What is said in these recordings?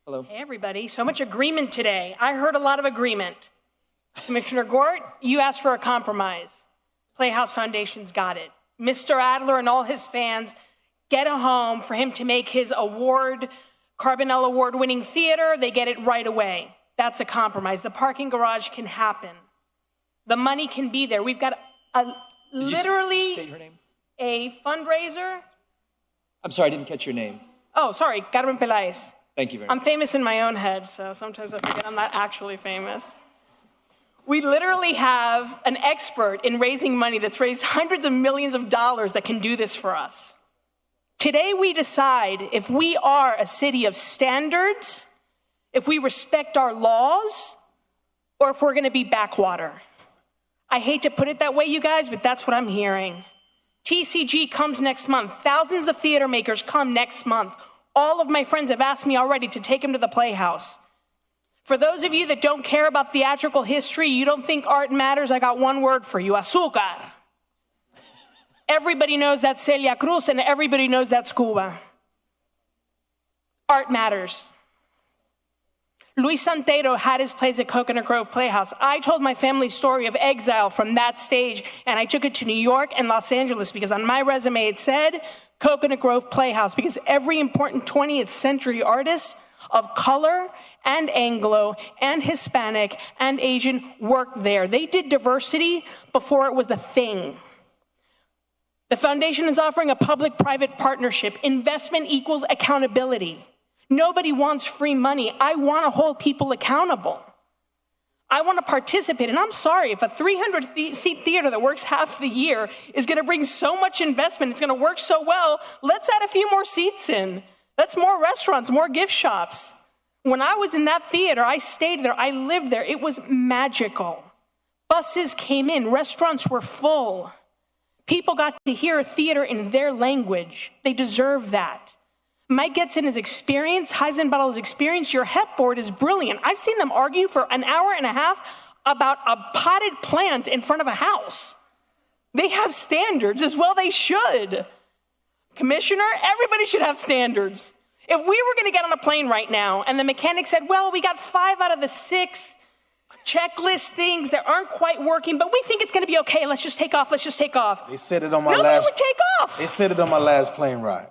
Hello. Hey, everybody. So much agreement today. I heard a lot of agreement. Commissioner Gort, you asked for a compromise. Playhouse Foundation's got it. Mr. Adler and all his fans get a home for him to make his Carbonell Award-winning theater. They get it right away. That's a compromise. The parking garage can happen. The money can be there. We've got literally state your name? A fundraiser. I'm sorry, I didn't catch your name. Oh, sorry, Carmen Peláez. Thank you very much. I'm famous in my own head, so sometimes I forget I'm not actually famous. We literally have an expert in raising money that's raised hundreds of millions of dollars that can do this for us. Today we decide if we are a city of standards, if we respect our laws, or if we're gonna be backwater. I hate to put it that way, you guys, but that's what I'm hearing. TCG comes next month. Thousands of theater makers come next month. All of my friends have asked me already to take them to the Playhouse. For those of you that don't care about theatrical history, you don't think art matters, I got one word for you, azúcar. Everybody knows that's Celia Cruz and everybody knows that's Cuba. Art matters. Luis Santero had his plays at Coconut Grove Playhouse. I told my family's story of exile from that stage, and I took it to New York and Los Angeles because on my resume it said Coconut Grove Playhouse, because every important 20th century artist of color and Anglo and Hispanic and Asian worked there. They did diversity before it was the thing. The foundation is offering a public-private partnership. Investment equals accountability. Nobody wants free money. I want to hold people accountable. I want to participate. And I'm sorry, if a 300-seat theater that works half the year is going to bring so much investment, it's going to work so well, let's add a few more seats in. That's more restaurants, more gift shops. When I was in that theater, I stayed there, I lived there. It was magical. Buses came in, restaurants were full. People got to hear a theater in their language. They deserve that. Mike gets in his experience, Heisenbottle's experience. Your HEP board is brilliant. I've seen them argue for an hour and a half about a potted plant in front of a house. They have standards, as well they should. Commissioner, everybody should have standards. If we were gonna get on a plane right now and the mechanic said, well, we got 5 out of the 6 checklist things that aren't quite working, but we think it's gonna be okay, let's just take off, let's just take off. They said it on my Nobody would take off. They said it on my last plane ride.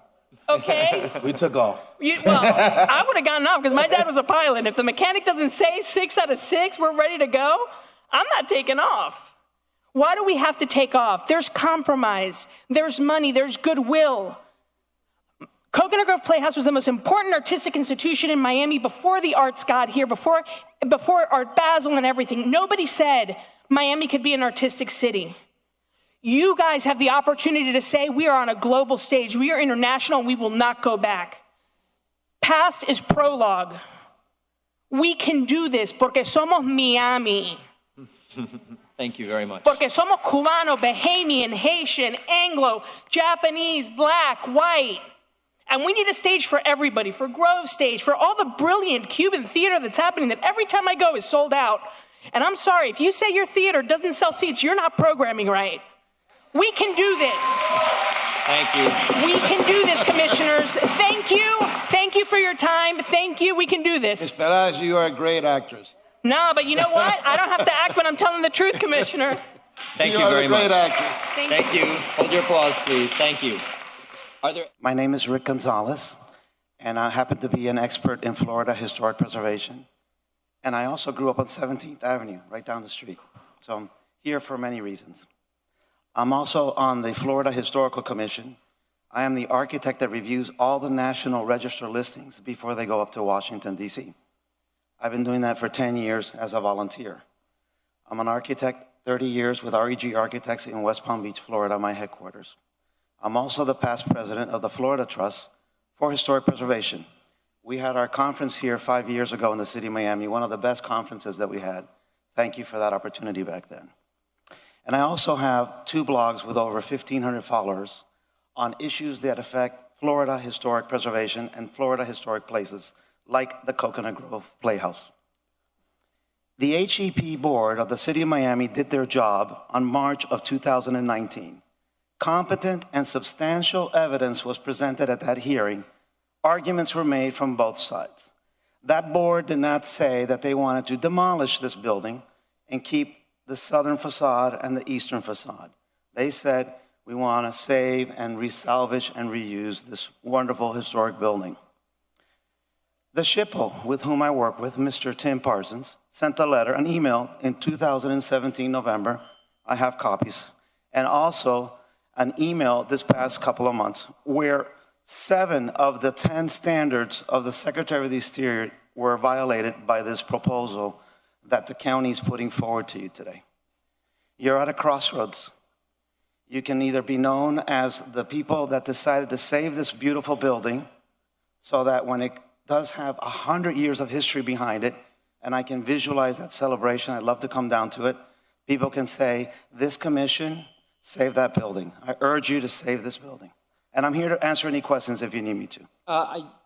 Okay. We took off. Well, I would have gotten off because my dad was a pilot. If the mechanic doesn't say 6 out of 6, we're ready to go, I'm not taking off. Why do we have to take off? There's compromise, there's money, there's goodwill. Coconut Grove Playhouse was the most important artistic institution in Miami before the arts got here, before Art Basel and everything. Nobody said Miami could be an artistic city. You guys have the opportunity to say we are on a global stage, we are international, we will not go back. Past is prologue. We can do this porque somos Miami. Thank you very much. Porque somos Cubano, Bahamian, Haitian, Anglo, Japanese, black, white. And we need a stage for everybody, for Grove Stage, for all the brilliant Cuban theater that's happening that every time I go is sold out. And I'm sorry, if you say your theater doesn't sell seats, you're not programming right. We can do this. Thank you. We can do this, commissioners. Thank you. Thank you for your time. Thank you. We can do this. Ms. Peláez, you are a great actress. No, but you know what? I don't have to act when I'm telling the truth, Commissioner. Thank you very much. You are a great actress. Thank you. Hold your applause, please. Thank you. My name is Rick Gonzalez, and I happen to be an expert in Florida historic preservation. And I also grew up on 17th Avenue, right down the street. So I'm here for many reasons. I'm also on the Florida Historical Commission. I am the architect that reviews all the National Register listings before they go up to Washington, D.C. I've been doing that for 10 years as a volunteer. I'm an architect, 30 years with REG Architects in West Palm Beach, Florida, my headquarters. I'm also the past president of the Florida Trust for Historic Preservation. We had our conference here 5 years ago in the city of Miami, one of the best conferences that we had. Thank you for that opportunity back then. And I also have 2 blogs with over 1,500 followers on issues that affect Florida historic preservation and Florida historic places like the Coconut Grove Playhouse. The HEP board of the city of Miami did their job on March of 2019. Competent and substantial evidence was presented at that hearing. Arguments were made from both sides. That board did not say that they wanted to demolish this building and keep the southern facade and the eastern facade. They said, we want to save and resalvage and reuse this wonderful historic building. The SHPO, with whom I work with, Mr. Tim Parsons, sent a letter, an email in 2017, November. I have copies. And also an email this past couple of months where 7 of the 10 standards of the Secretary of the Exterior were violated by this proposal that the county is putting forward to you today. You're at a crossroads. You can either be known as the people that decided to save this beautiful building so that when it does have 100 years of history behind it, and I can visualize that celebration, I'd love to come down to it, people can say, this commission saved that building. I urge you to save this building. And I'm here to answer any questions if you need me to.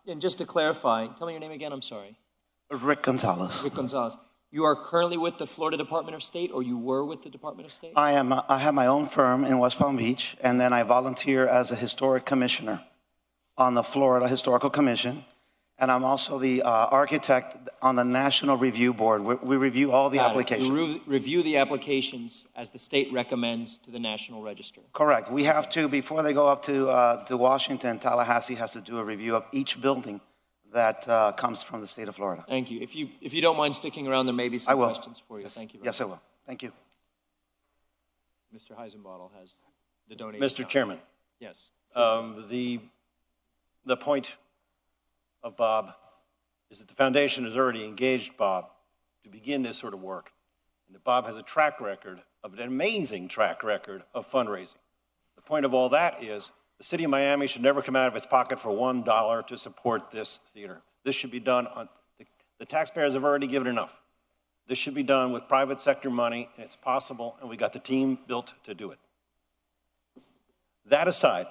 And just to clarify, tell me your name again, I'm sorry. Rick Gonzalez. Rick Gonzalez. You are currently with the Florida Department of State, or you were with the Department of State? I have my own firm in West Palm Beach, and then I volunteer as a historic commissioner on the Florida Historical Commission. And I'm also the architect on the National Review Board. We review all the applications. You review the applications as the state recommends to the National Register. Correct. We have to, before they go up to Washington, Tallahassee has to do a review of each building that comes from the state of Florida. Thank you. If you don't mind sticking around, there may be some questions for you. Yes. Thank you. Yes, I will. Thank you. Mr. Heisenbottle has the donation. Mr. Chairman. Yes. The point of Bob is that the foundation has already engaged Bob to begin this sort of work, and that Bob has a track record, of an amazing track record of fundraising. The point of all that is the city of Miami should never come out of its pocket for $1 to support this theater. This should be done on, the taxpayers have already given enough. This should be done with private sector money, and it's possible, and we got the team built to do it. That aside,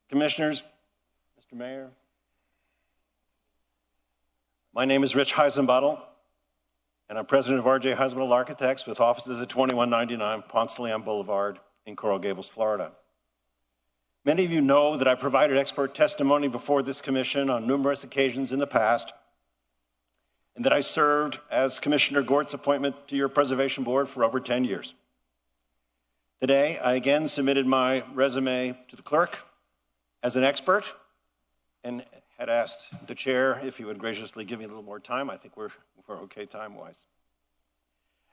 commissioners, Mr. Mayor, my name is Rich Heisenbottle, and I'm president of R.J. Heisenbottle Architects with offices at 2199 Ponce de Leon Boulevard in Coral Gables, Florida. Many of you know that I provided expert testimony before this commission on numerous occasions in the past, and that I served as Commissioner Gort's appointment to your Preservation Board for over 10 years. Today, I again submitted my resume to the clerk as an expert and had asked the chair if he would graciously give me a little more time. I think we're okay time-wise.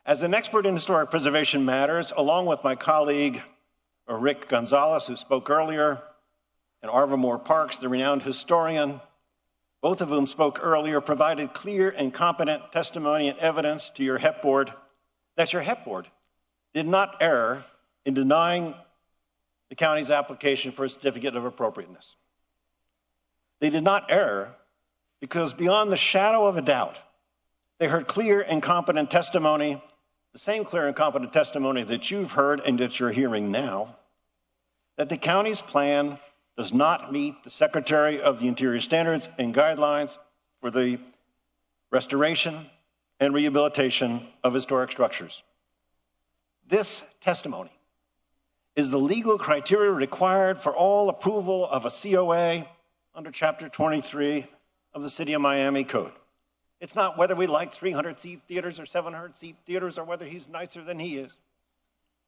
As an expert in historic preservation matters, along with my colleague, Rick Gonzalez, who spoke earlier, and Arva Moore Parks, the renowned historian, both of whom spoke earlier, provided clear and competent testimony and evidence to your HEP board that your HEP board did not err in denying the county's application for a certificate of appropriateness. They did not err because beyond the shadow of a doubt, they heard clear and competent testimony, the same clear and competent testimony that you've heard and that you're hearing now, that the county's plan does not meet the Secretary of the Interior standards and guidelines for the restoration and rehabilitation of historic structures. This testimony is the legal criteria required for all approval of a COA under Chapter 23 of the City of Miami Code. It's not whether we like 300-seat theaters or 700-seat theaters or whether he's nicer than he is.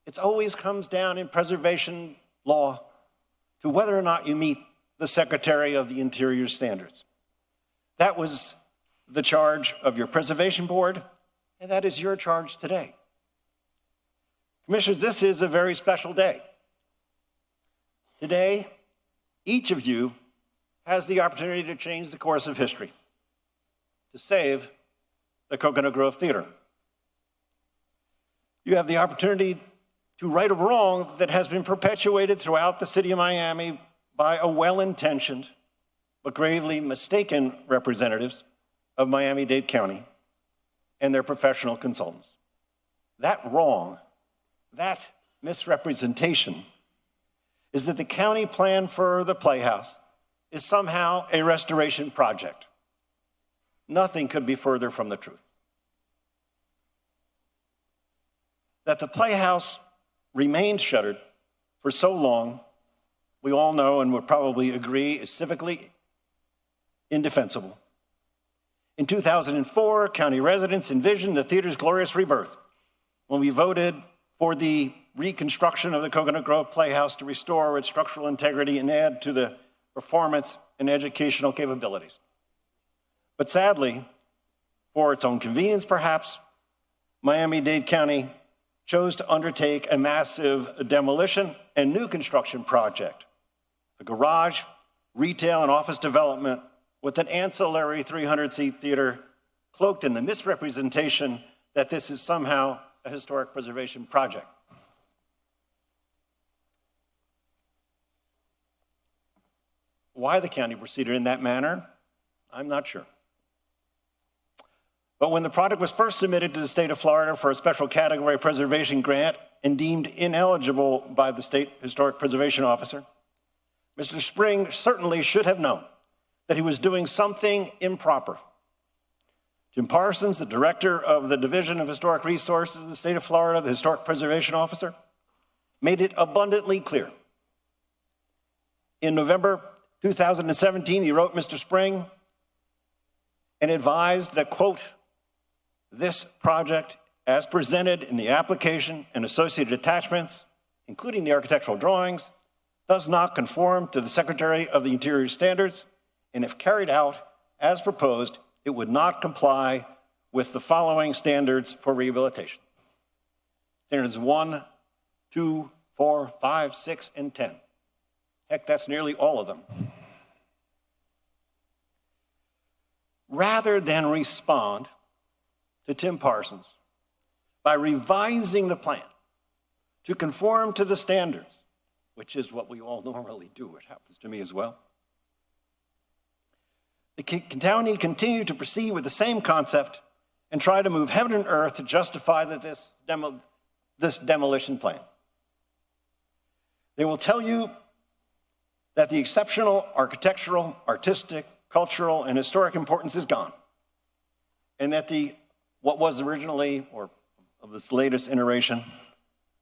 It always comes down in preservation law to whether or not you meet the Secretary of the Interior standards. That was the charge of your Preservation Board, and that is your charge today. Commissioners, this is a very special day. Today, each of you has the opportunity to change the course of history, to save the Coconut Grove Theater. You have the opportunity to right a wrong that has been perpetuated throughout the city of Miami by a well-intentioned but gravely mistaken representatives of Miami-Dade County and their professional consultants. That wrong, that misrepresentation, is that the county plan for the Playhouse is somehow a restoration project. Nothing could be further from the truth. That the Playhouse remained shuttered for so long, we all know and would probably agree is civically indefensible In 2004, county residents envisioned the theater's glorious rebirth when we voted for the reconstruction of the Coconut Grove Playhouse to restore its structural integrity and add to the performance and educational capabilities. But sadly, for its own convenience perhaps, Miami-Dade County chose to undertake a massive demolition and new construction project, a garage, retail, and office development with an ancillary 300-seat theater cloaked in the misrepresentation that this is somehow a historic preservation project. Why the county proceeded in that manner, I'm not sure. But when the project was first submitted to the state of Florida for a special category preservation grant and deemed ineligible by the state historic preservation officer, Mr. Spring certainly should have known that he was doing something improper. Jim Parsons, the director of the Division of Historic Resources in the state of Florida, the historic preservation officer, made it abundantly clear. In November 2017, he wrote Mr. Spring and advised that, quote, this project, as presented in the application and associated attachments, including the architectural drawings, does not conform to the Secretary of the Interior standards, and if carried out as proposed, it would not comply with the following standards for rehabilitation. Standards 1, 2, 4, 5, 6, and 10. Heck, that's nearly all of them. Rather than respond to Tim Parsons by revising the plan to conform to the standards, which is what we all normally do, it happens to me as well, the county continued to proceed with the same concept and try to move heaven and earth to justify this demolition plan. They will tell you that the exceptional architectural, artistic, cultural, and historic importance is gone, and that what was originally, or of this latest iteration,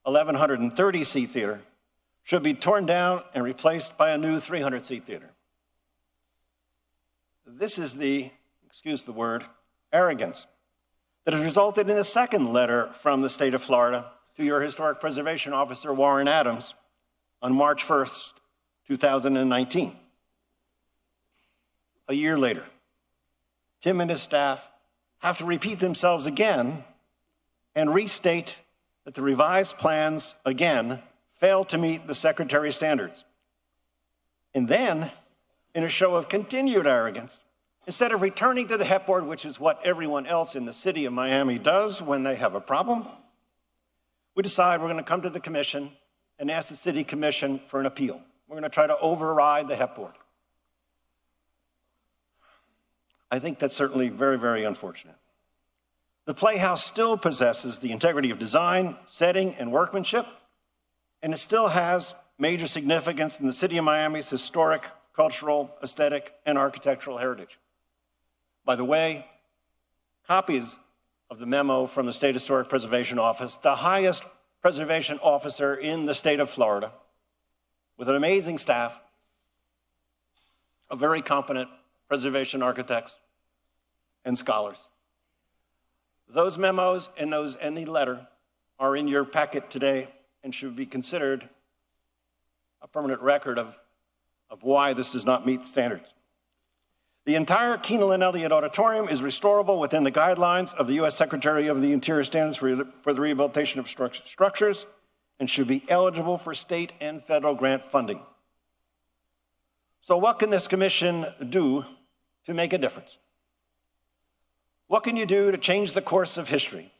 1,130-seat theater should be torn down and replaced by a new 300-seat theater. This is the, excuse the word, arrogance that has resulted in a second letter from the state of Florida to your historic preservation officer, Warren Adams, on March 1st, 2019. A year later, Tim and his staff have to repeat themselves again and restate that the revised plans, again, failed to meet the Secretary's standards. And then, in a show of continued arrogance, instead of returning to the HEP board, which is what everyone else in the city of Miami does when they have a problem, we decide we're going to come to the commission and ask the city commission for an appeal. We're going to try to override the HEP board. I think that's certainly very, very unfortunate. The Playhouse still possesses the integrity of design, setting, and workmanship, and it still has major significance in the city of Miami's historic, cultural, aesthetic, and architectural heritage. By the way, copies of the memo from the State Historic Preservation Office, the highest preservation officer in the state of Florida, with an amazing staff of very competent preservation architects and scholars. Those memos and the letter are in your packet today and should be considered a permanent record of why this does not meet standards. The entire Keenan and Elliott Auditorium is restorable within the guidelines of the U.S. Secretary of the Interior Standards for the Rehabilitation of Structures and should be eligible for state and federal grant funding. So what can this commission do to make a difference? What can you do to change the course of history?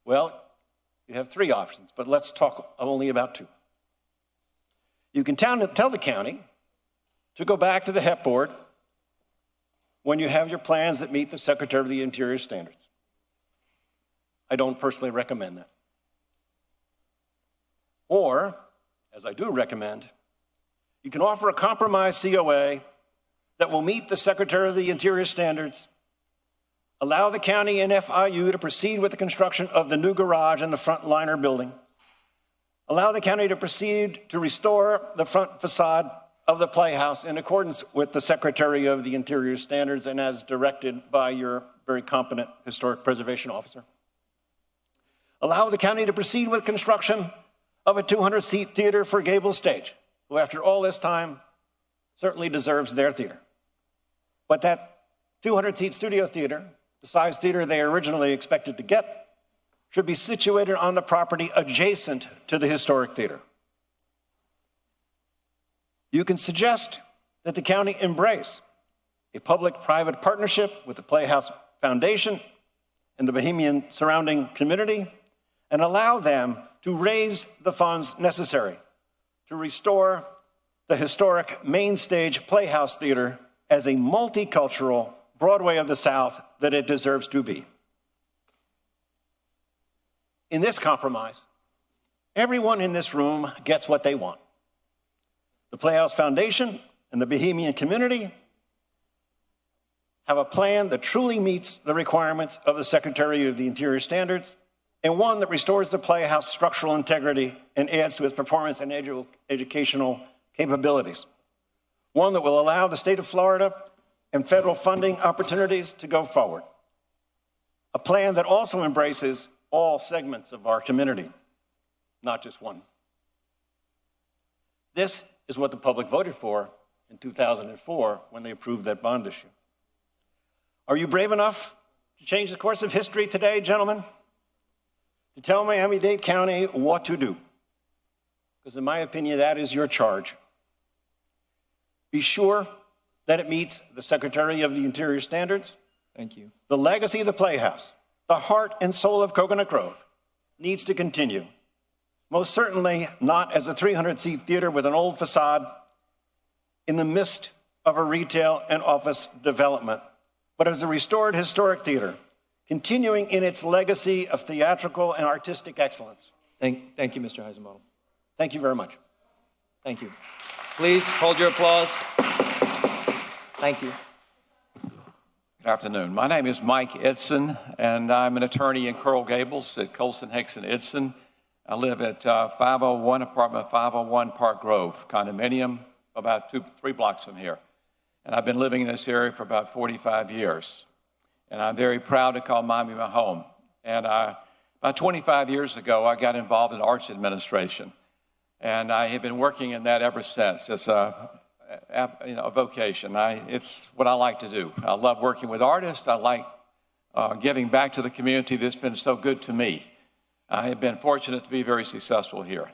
Well, you have three options, but let's talk only about two. You can tell the county to go back to the HEP board when you have your plans that meet the Secretary of the Interior standards. I don't personally recommend that. Or, as I do recommend, you can offer a compromise COA that will meet the Secretary of the Interior standards, allow the county and FIU to proceed with the construction of the new garage and the front liner building, allow the county to proceed to restore the front facade of the Playhouse in accordance with the Secretary of the Interior standards and as directed by your very competent historic preservation officer. Allow the county to proceed with construction of a 200-seat theater for Gables Stage, who after all this time certainly deserves their theater. But that 200-seat studio theater, the size theater they originally expected to get, should be situated on the property adjacent to the historic theater. You can suggest that the county embrace a public-private partnership with the Playhouse Foundation and the Bohemian surrounding community and allow them to raise the funds necessary to restore the historic main stage Playhouse Theater as a multicultural Broadway of the South that it deserves to be. In this compromise, everyone in this room gets what they want. The Playhouse Foundation and the Bohemian community have a plan that truly meets the requirements of the Secretary of the Interior standards and one that restores the Playhouse structural integrity and adds to its performance and educational capabilities. One that will allow the state of Florida and federal funding opportunities to go forward. A plan that also embraces all segments of our community, not just one. This is what the public voted for in 2004 when they approved that bond issue. Are you brave enough to change the course of history today, gentlemen? To tell Miami-Dade County what to do? Because in my opinion, that is your charge. Be sure that it meets the Secretary of the Interior standards. Thank you. The legacy of the Playhouse, the heart and soul of Coconut Grove, needs to continue. Most certainly not as a 300-seat theater with an old facade in the midst of a retail and office development, but as a restored historic theater, continuing in its legacy of theatrical and artistic excellence. Thank you, Mr. Heisenbottom. Thank you very much. Thank you. Please hold your applause. Thank you. Good afternoon. My name is Mike Edson, and I'm an attorney in Coral Gables at Colson, Hexon, Edson. I live at 501, apartment 501 Park Grove, condominium, about 3 blocks from here. And I've been living in this area for about 45 years. And I'm very proud to call Miami my home. And about 25 years ago, I got involved in arts administration. And I have been working in that ever since. It's a vocation. It's what I like to do. I love working with artists. I like giving back to the community that's been so good to me. I have been fortunate to be very successful here.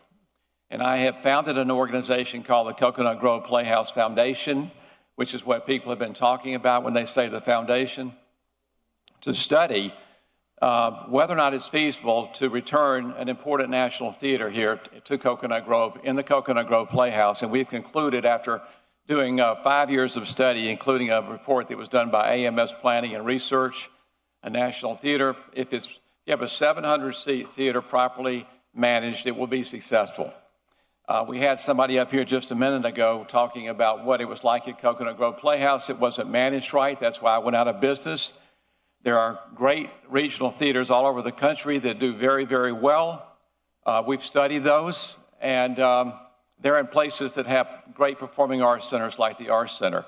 And I have founded an organization called the Coconut Grove Playhouse Foundation, which is what people have been talking about when they say the foundation, to study whether or not it's feasible to return an important national theater here to Coconut Grove in the Coconut Grove Playhouse. And we've concluded after doing 5 years of study, including a report that was done by AMS Planning and Research, a national theater, if you have a 700-seat theater properly managed, it will be successful. We had somebody up here just a minute ago talking about what it was like at Coconut Grove Playhouse. It wasn't managed right. That's why I went out of business. There are great regional theaters all over the country that do very, very well. We've studied those, and they're in places that have great performing arts centers like the Arts Center.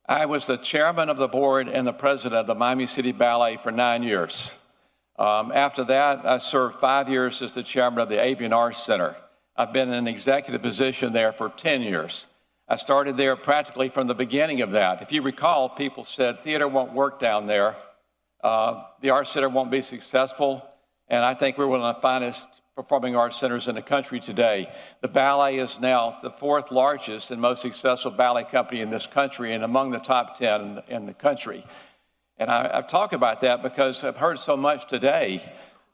I was the chairman of the board and the president of the Miami City Ballet for 9 years. After that, I served 5 years as the chairman of the Avian Arts Center. I've been in an executive position there for 10 years. I started there practically from the beginning of that. If you recall, people said theater won't work down there. The Arts Center won't be successful. And I think we're one of the finest performing arts centers in the country today. The ballet is now the 4th largest and most successful ballet company in this country and among the top 10 in the country. And I've talked about that because I've heard so much today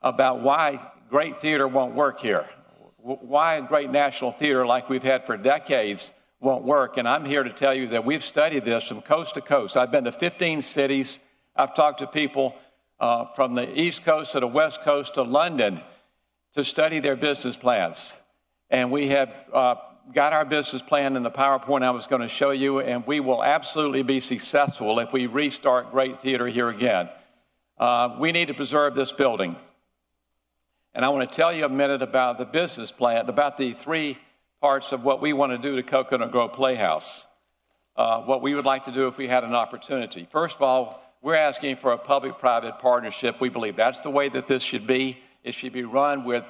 about why great theater won't work here, why a great national theater like we've had for decades won't work. And I'm here to tell you that we've studied this from coast to coast. I've been to 15 cities. I've talked to people from the East Coast to the West Coast to London to study their business plans. And we have got our business plan in the PowerPoint I was going to show you, and we will absolutely be successful if we restart great theater here again. We need to preserve this building. And I want to tell you a minute about the business plan, about the 3 parts of what we want to do to Coconut Grove Playhouse, what we would like to do if we had an opportunity. First of all, we're asking for a public-private partnership. We believe that's the way that this should be. It should be run with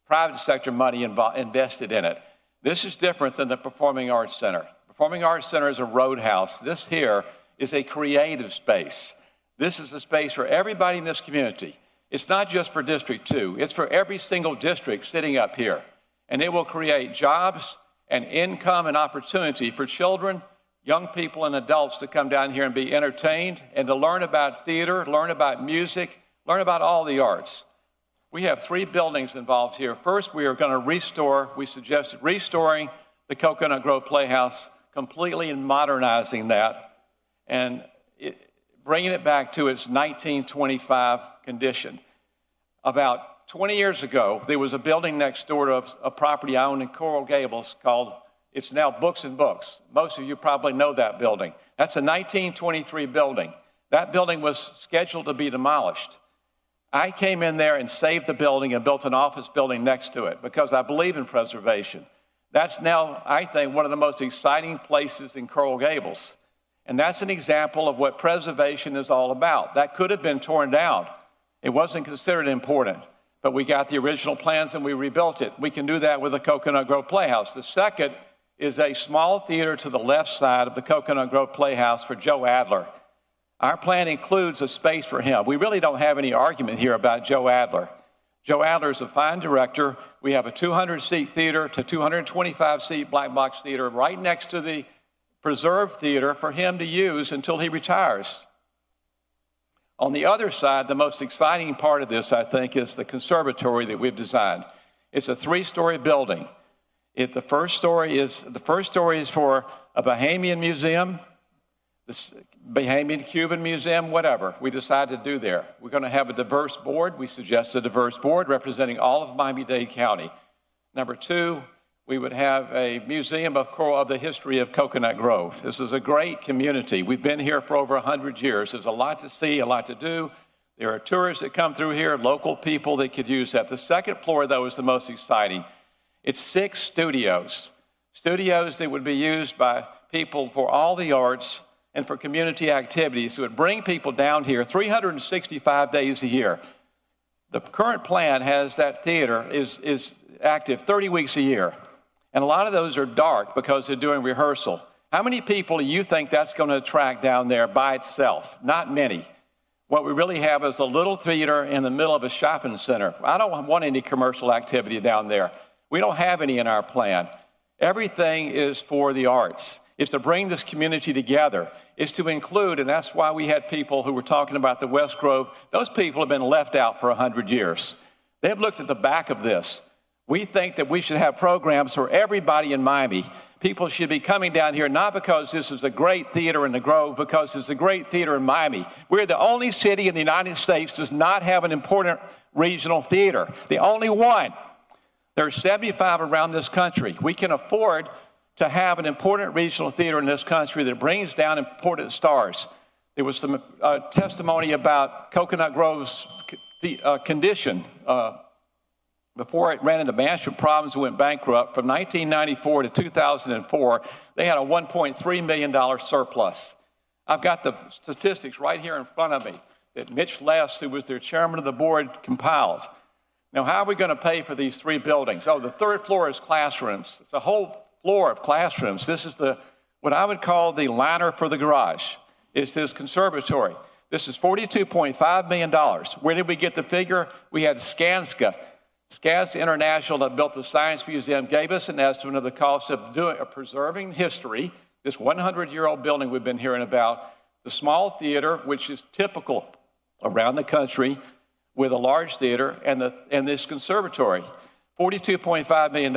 private sector money invested in it. This is different than the Performing Arts Center. Performing Arts Center is a roadhouse. This here is a creative space. This is a space for everybody in this community. It's not just for District 2. It's for every single district sitting up here. And it will create jobs and income and opportunity for children, young people, and adults to come down here and be entertained and to learn about theater, learn about music, learn about all the arts. We have 3 buildings involved here. First, we are going to we suggested restoring the Coconut Grove Playhouse completely and modernizing that and bringing it back to its 1925 condition. About 20 years ago, there was a building next door to a property I owned in Coral Gables called, it's now Books and Books. Most of you probably know that building. That's a 1923 building. That building was scheduled to be demolished. I came in there and saved the building and built an office building next to it because I believe in preservation. That's now, I think, one of the most exciting places in Coral Gables. And that's an example of what preservation is all about. That could have been torn down. It wasn't considered important, but we got the original plans and we rebuilt it. We can do that with the Coconut Grove Playhouse. The second is a small theater to the left side of the Coconut Grove Playhouse for Joe Adler. Our plan includes a space for him. We really don't have any argument here about Joe Adler. Joe Adler is a fine director. We have a 200-seat theater to 225-seat black box theater right next to the preserve theater for him to use until he retires. On the other side, the most exciting part of this, I think, is the conservatory that we've designed. It's a 3-story building. The first story is for a Bahamian museum, the Bahamian Cuban museum, whatever we decide to do there. We're going to have a diverse board. We suggest a diverse board representing all of Miami-Dade County. Number 2, we would have a museum of the history of Coconut Grove. This is a great community. We've been here for over 100 years. There's a lot to see, a lot to do. There are tourists that come through here, local people that could use that. The second floor, though, is the most exciting. It's 6 studios that would be used by people for all the arts and for community activities. It would bring people down here 365 days a year. The current plan has that theater is active 30 weeks a year. And a lot of those are dark because they're doing rehearsal. How many people do you think that's going to attract down there by itself? Not many. What we really have is a little theater in the middle of a shopping center. I don't want any commercial activity down there. We don't have any in our plan. Everything is for the arts. It's to bring this community together. It's to include, and that's why we had people who were talking about the West Grove. Those people have been left out for 100 years. They've looked at the back of this. We think that we should have programs for everybody in Miami. People should be coming down here not because this is a great theater in the Grove, because it's a great theater in Miami. We're the only city in the United States that does not have an important regional theater. The only one. There are 75 around this country. We can afford to have an important regional theater in this country that brings down important stars. There was some testimony about Coconut Grove's condition before it ran into management problems and went bankrupt. From 1994 to 2004, they had a $1.3 million surplus. I've got the statistics right here in front of me that Mitch Less, who was their chairman of the board, compiled. Now, how are we going to pay for these 3 buildings? Oh, the 3rd floor is classrooms. It's a whole floor of classrooms. This is what I would call the liner for the garage. It's this conservatory. This is $42.5 million. Where did we get the figure? We had Skanska International that built the Science Museum, gave us an estimate of the cost of preserving history, this 100-year-old building we've been hearing about, the small theater, which is typical around the country, with a large theater, and this conservatory, $42.5 million.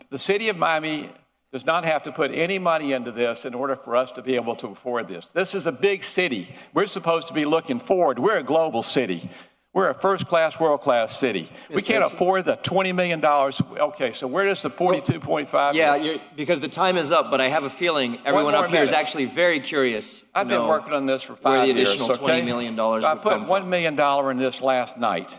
The city of Miami does not have to put any money into this in order for us to be able to afford this. This is a big city. We're supposed to be looking forward. We're a global city. We're a first-class, world-class city. We can't afford the $20 million. Okay, so where does the 42.5? Yeah, because the time is up, but I have a feeling everyone up here is actually very curious. I've been working on this for 5 years. Where the additional $20 million would I put come from. $1 million in this last night.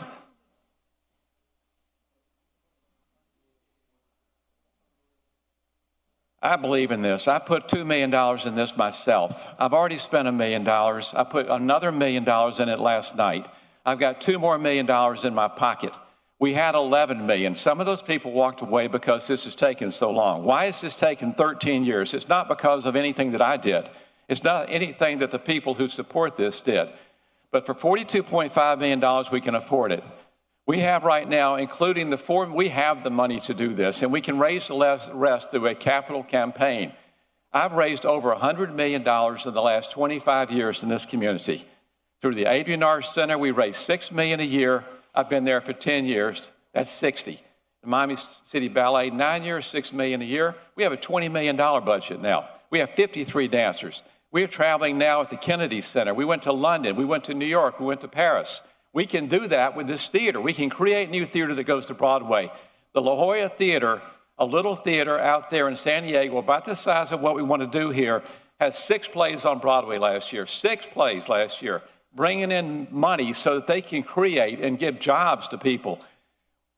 I believe in this. I put $2 million in this myself. I've already spent $1 million. I put another $1 million in it last night. I've got $2 more million in my pocket. We had 11 million. Some of those people walked away because this has taken so long. Why has this taken 13 years? It's not because of anything that I did. It's not anything that the people who support this did. But for $42.5 million, we can afford it. We have right now, including we have the money to do this, and we can raise the rest through a capital campaign. I've raised over $100 million in the last 25 years in this community. Through the Adrian R. Center, we raise $6 million a year. I've been there for 10 years. That's 60. The Miami City Ballet, 9 years, $6 million a year. We have a $20 million budget now. We have 53 dancers. We are traveling now at the Kennedy Center. We went to London. We went to New York. We went to Paris. We can do that with this theater. We can create new theater that goes to Broadway. The La Jolla Theater, a little theater out there in San Diego, about the size of what we want to do here, had 6 plays on Broadway last year. 6 plays last year, bringing in money so that they can create and give jobs to people.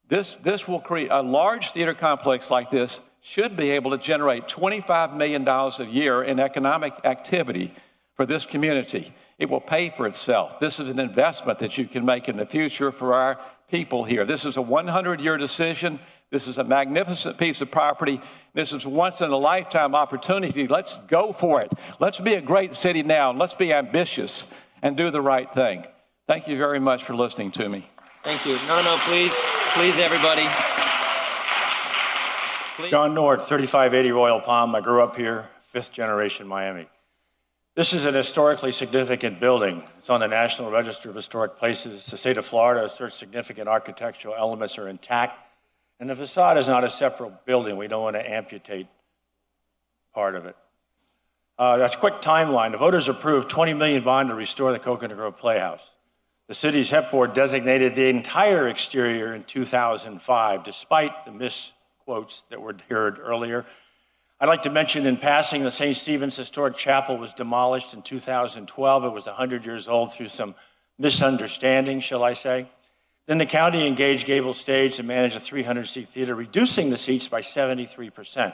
This will create a large theater complex like this should be able to generate $25 million a year in economic activity for this community. It will pay for itself. This is an investment that you can make in the future for our people here. This is a 100-year decision. This is a magnificent piece of property. This is a once-in-a-lifetime opportunity. Let's go for it. Let's be a great city now. Let's be ambitious and do the right thing. Thank you very much for listening to me. Thank you. No, please, everybody. Please. John Nord, 3580 Royal Palm. I grew up here, 5th generation Miami. This is an historically significant building. It's on the National Register of Historic Places. The state of Florida asserts significant architectural elements are intact, and the facade is not a separate building. We don't want to amputate part of it. That's a quick timeline. The voters approved $20 million bond to restore the Coconut Grove Playhouse. The city's HEP board designated the entire exterior in 2005, despite the misquotes that were heard earlier. I'd like to mention in passing the St. Stephen's Historic Chapel was demolished in 2012. It was 100 years old through some misunderstanding, shall I say. Then the county engaged Gable Stage to manage a 300-seat theater, reducing the seats by 73%.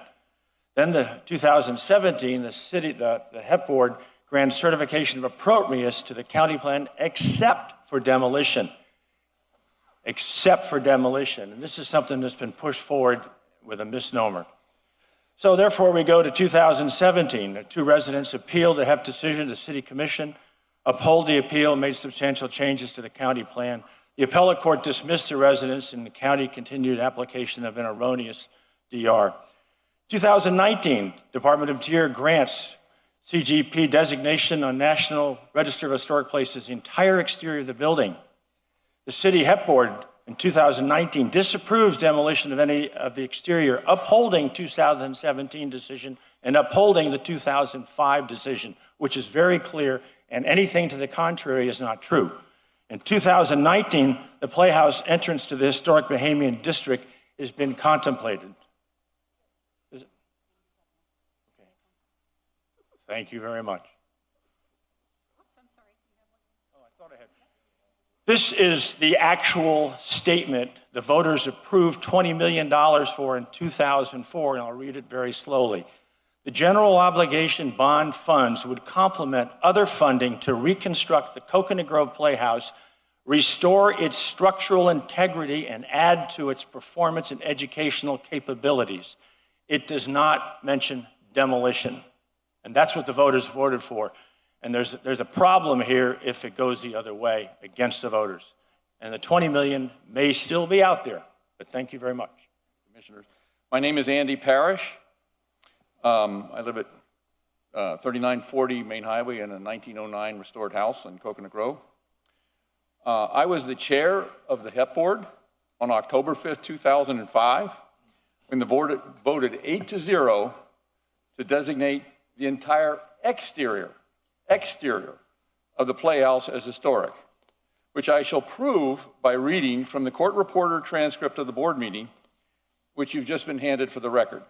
Then the 2017, the HEP board granted certification of appropriateness to the county plan except for demolition. Except for demolition. And this is something that's been pushed forward with a misnomer. So therefore, we go to 2017. The 2 residents appealed the HEP decision to the City Commission, uphold the appeal, and made substantial changes to the county plan. The appellate court dismissed the residents, and the county continued application of an erroneous DR. 2019, Department of Interior grants CGP designation on National Register of Historic Places, the entire exterior of the building. The City HEP Board in 2019 disapproves demolition of any of the exterior, upholding 2017 decision and upholding the 2005 decision, which is very clear, and anything to the contrary is not true. In 2019, the Playhouse entrance to the historic Bahamian district has been contemplated. Okay. Thank you very much. This is the actual statement the voters approved $20 million for in 2004, and I'll read it very slowly. The general obligation bond funds would complement other funding to reconstruct the Coconut Grove Playhouse, restore its structural integrity, and add to its performance and educational capabilities. It does not mention demolition, and that's what the voters voted for. And there's a problem here if it goes the other way against the voters. And the 20 million may still be out there, but thank you very much. Commissioners, my name is Andy Parrish. I live at 3940 Main Highway in a 1909 restored house in Coconut Grove. I was the chair of the HEP board on October 5th, 2005, when the board voted 8-0 to designate the entire exterior of the Playhouse as historic, which I shall prove by reading from the court reporter transcript of the board meeting, which you've just been handed for the record.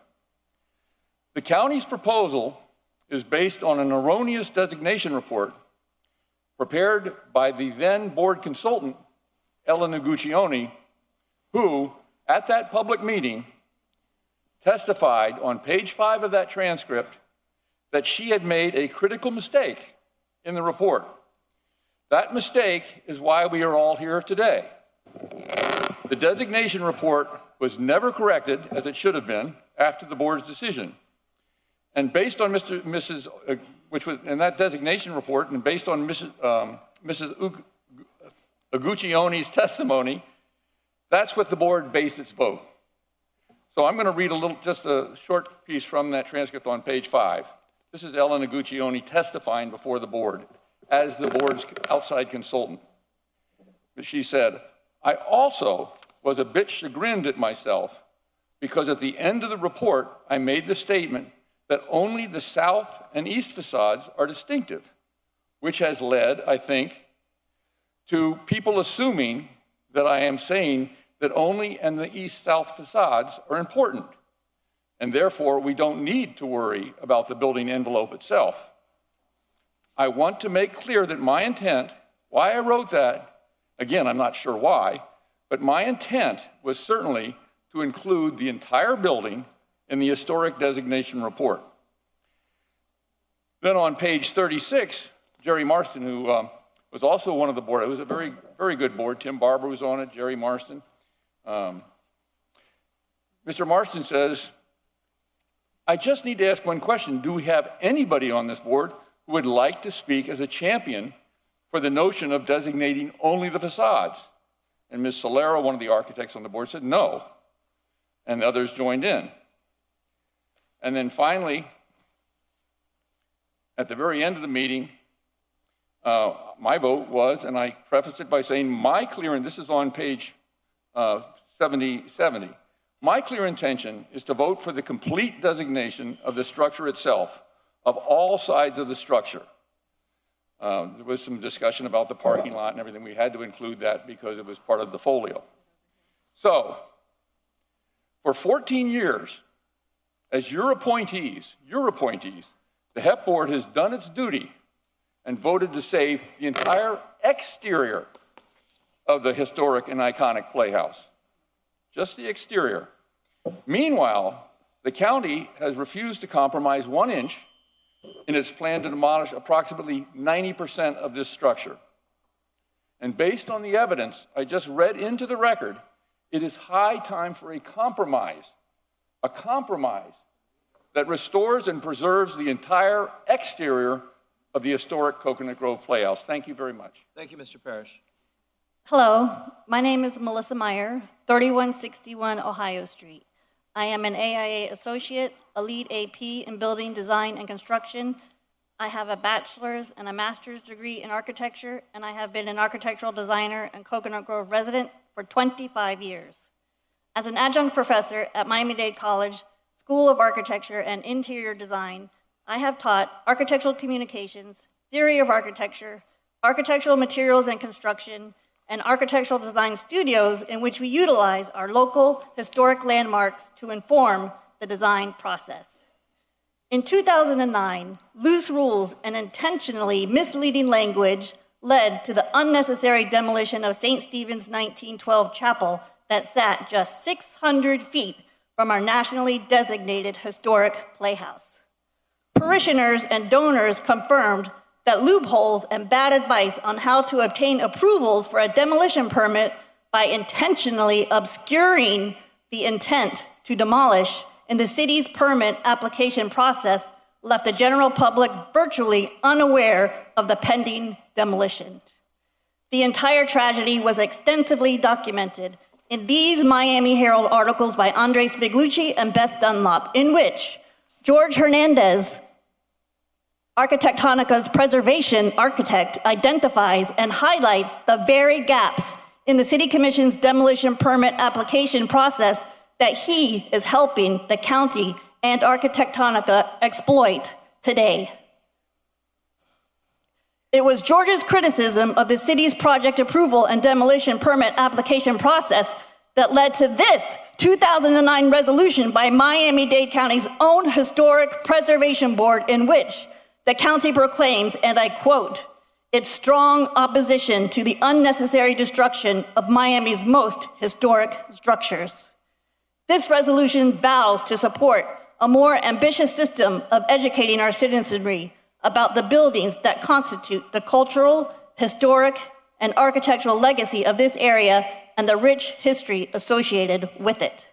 The county's proposal is based on an erroneous designation report prepared by the then board consultant, Ella Noguccione, who, at that public meeting, testified on page 5 of that transcript that she had made a critical mistake in the report. That mistake is why we are all here today. The designation report was never corrected, as it should have been, after the board's decision. And based on that designation report, and based on Mrs. Uguccione's testimony, that's what the board based its vote. So I'm going to read just a short piece from that transcript on page 5. This is Ellen Uguccione testifying before the board as the board's outside consultant. She said, "I also was a bit chagrined at myself because at the end of the report, I made the statement that only the south and east facades are distinctive, which has led, I think, to people assuming that I am saying that only and the east-south facades are important, and therefore we don't need to worry about the building envelope itself. I want to make clear that my intent, why I wrote that, again, I'm not sure why, but my intent was certainly to include the entire building in the historic designation report." Then on page 36, Jerry Marston, who was also one of the board, it was a very, very good board. Tim Barber was on it, Jerry Marston. Mr. Marston says, "I just need to ask one question. Do we have anybody on this board who would like to speak as a champion for the notion of designating only the facades?" And Ms. Solero, one of the architects on the board, said no, and the others joined in. And then finally, at the very end of the meeting, my vote was, and I prefaced it by saying, my clear, and this is on page 70, my clear intention is to vote for the complete designation of the structure itself, of all sides of the structure. There was some discussion about the parking lot and everything. We had to include that because it was part of the folio. So, for 14 years, as your appointees, the HEP board has done its duty and voted to save the entire exterior of the historic and iconic Playhouse. Just the exterior. Meanwhile, the county has refused to compromise 1 inch in its plan to demolish approximately 90% of this structure. And based on the evidence I just read into the record, it is high time for a compromise that restores and preserves the entire exterior of the historic Coconut Grove Playhouse. Thank you very much. Thank you, Mr. Parrish. Hello, my name is Melissa Meyer, 3161 Ohio Street. I am an AIA associate, a lead AP in building design and construction. I have a bachelor's and a master's degree in architecture, and I have been an architectural designer and Coconut Grove resident for 25 years. As an adjunct professor at Miami-Dade College School of Architecture and Interior Design, I have taught architectural communications, theory of architecture, architectural materials and construction, and architectural design studios in which we utilize our local historic landmarks to inform the design process. In 2009, loose rules and intentionally misleading language led to the unnecessary demolition of St. Stephen's 1912 chapel that sat just 600 feet from our nationally designated historic playhouse. Parishioners and donors confirmed that loopholes and bad advice on how to obtain approvals for a demolition permit by intentionally obscuring the intent to demolish in the city's permit application process left the general public virtually unaware of the pending demolition. The entire tragedy was extensively documented in these Miami Herald articles by Andre Spiglucci and Beth Dunlop, in which George Hernandez, Architectonica's preservation architect, identifies and highlights the very gaps in the City Commission's demolition permit application process that he is helping the county and Architectonica exploit today. It was George's criticism of the city's project approval and demolition permit application process that led to this 2009 resolution by Miami-Dade County's own Historic Preservation Board, in which the county proclaims, and I quote, its strong opposition to the unnecessary destruction of Miami's most historic structures. This resolution vows to support a more ambitious system of educating our citizenry about the buildings that constitute the cultural, historic, and architectural legacy of this area and the rich history associated with it.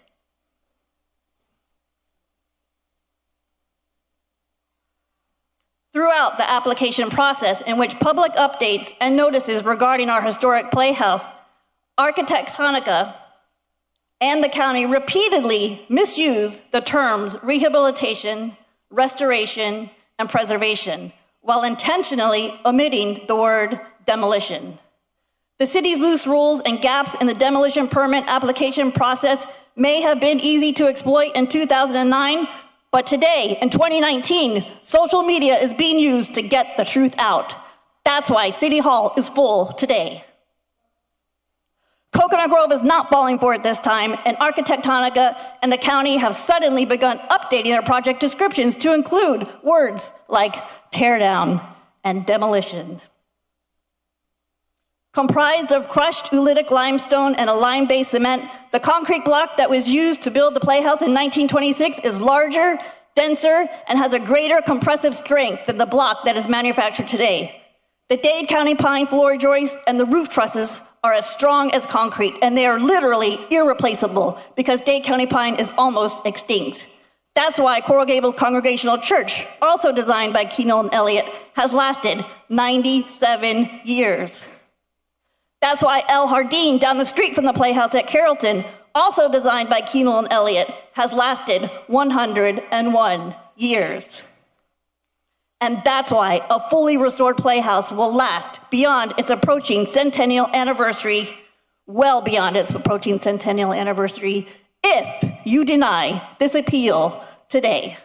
Throughout the application process, in which public updates and notices regarding our historic playhouse, Arquitectonica and the county repeatedly misuse the terms rehabilitation, restoration, and preservation, while intentionally omitting the word demolition. The city's loose rules and gaps in the demolition permit application process may have been easy to exploit in 2009, but today, in 2019, social media is being used to get the truth out. That's why City Hall is full today. Coconut Grove is not falling for it this time, and Arquitectonica and the county have suddenly begun updating their project descriptions to include words like tear down and demolition. Comprised of crushed oolitic limestone and a lime-based cement, the concrete block that was used to build the Playhouse in 1926 is larger, denser, and has a greater compressive strength than the block that is manufactured today. The Dade County pine floor joists and the roof trusses are as strong as concrete, and they are literally irreplaceable because Dade County pine is almost extinct. That's why Coral Gables Congregational Church, also designed by Keenel and Elliott, has lasted 97 years. That's why El Jardín, down the street from the Playhouse at Carrollton, also designed by Keenel and Elliott, has lasted 101 years. And that's why a fully restored Playhouse will last beyond its approaching centennial anniversary, well beyond its approaching centennial anniversary, if you deny this appeal today.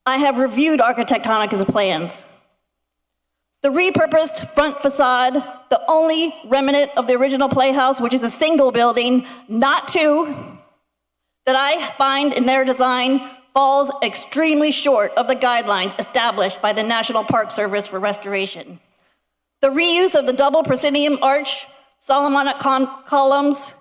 I have reviewed Arquitectonica's plans. The repurposed front facade, the only remnant of the original Playhouse, which is a single building, not two, that I find in their design falls extremely short of the guidelines established by the National Park Service for restoration. The reuse of the double proscenium arch, Solomonic columns,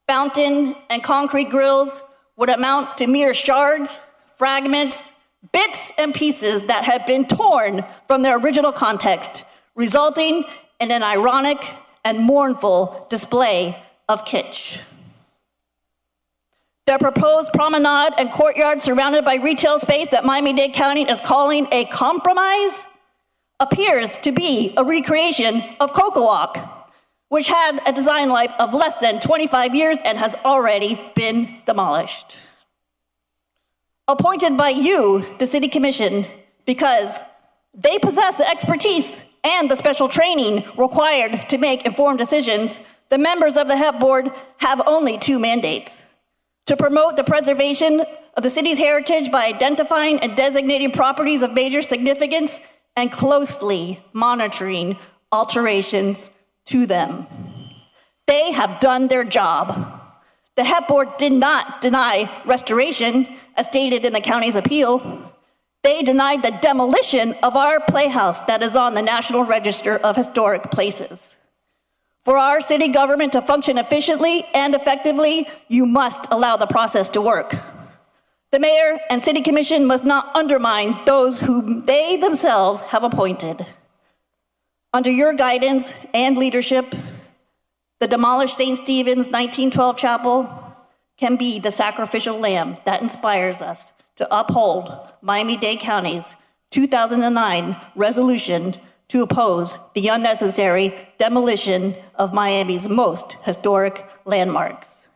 fountain, and concrete grills would amount to mere shards, fragments, bits and pieces that have been torn from their original context, resulting in an ironic and mournful display of kitsch. Their proposed promenade and courtyard surrounded by retail space that Miami-Dade County is calling a compromise appears to be a recreation of CocoWalk, which had a design life of less than 25 years and has already been demolished. Appointed by you, the City Commission, because they possess the expertise and the special training required to make informed decisions, the members of the HEP Board have only two mandates: to promote the preservation of the city's heritage by identifying and designating properties of major significance and closely monitoring alterations to them. They have done their job. The HEP Board did not deny restoration, as stated in the county's appeal. They denied the demolition of our Playhouse that is on the National Register of Historic Places. For our city government to function efficiently and effectively, you must allow the process to work. The mayor and city commission must not undermine those whom they themselves have appointed. Under your guidance and leadership, the demolished St. Stephen's 1912 chapel can be the sacrificial lamb that inspires us to uphold Miami-Dade County's 2009 resolution to oppose the unnecessary demolition of Miami's most historic landmarks.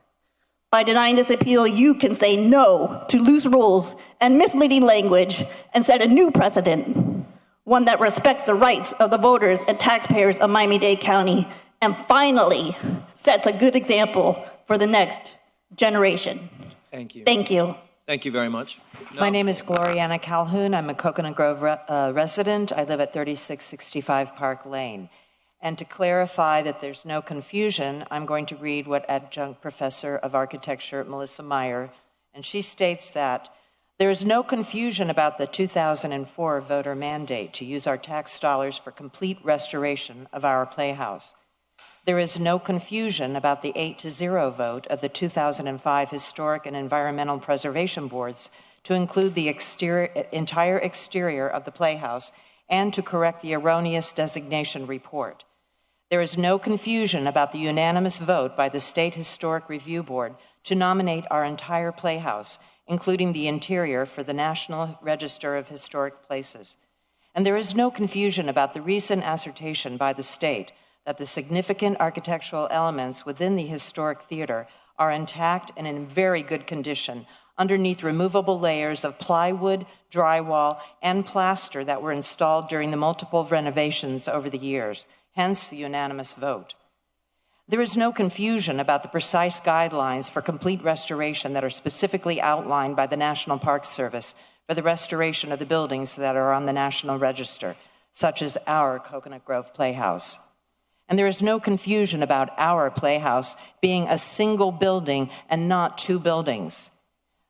By denying this appeal, you can say no to loose rules and misleading language and set a new precedent, one that respects the rights of the voters and taxpayers of Miami-Dade County, and finally sets a good example for the next generation. Thank you. Thank you. Thank you very much. My name is Gloriana Calhoun. I'm a Coconut Grove resident. I live at 3665 Park Lane. And to clarify that there's no confusion, I'm going to read what Adjunct Professor of Architecture Melissa Meyer, and she states that there is no confusion about the 2004 voter mandate to use our tax dollars for complete restoration of our Playhouse. There is no confusion about the 8-0 vote of the 2005 Historic and Environmental Preservation Boards to include the entire exterior of the Playhouse and to correct the erroneous designation report. There is no confusion about the unanimous vote by the State Historic Review Board to nominate our entire Playhouse, including the interior, for the National Register of Historic Places. And there is no confusion about the recent assertion by the state that the significant architectural elements within the historic theater are intact and in very good condition underneath removable layers of plywood, drywall, and plaster that were installed during the multiple renovations over the years, hence the unanimous vote. There is no confusion about the precise guidelines for complete restoration that are specifically outlined by the National Park Service for the restoration of the buildings that are on the National Register, such as our Coconut Grove Playhouse. And there is no confusion about our Playhouse being a single building and not two buildings.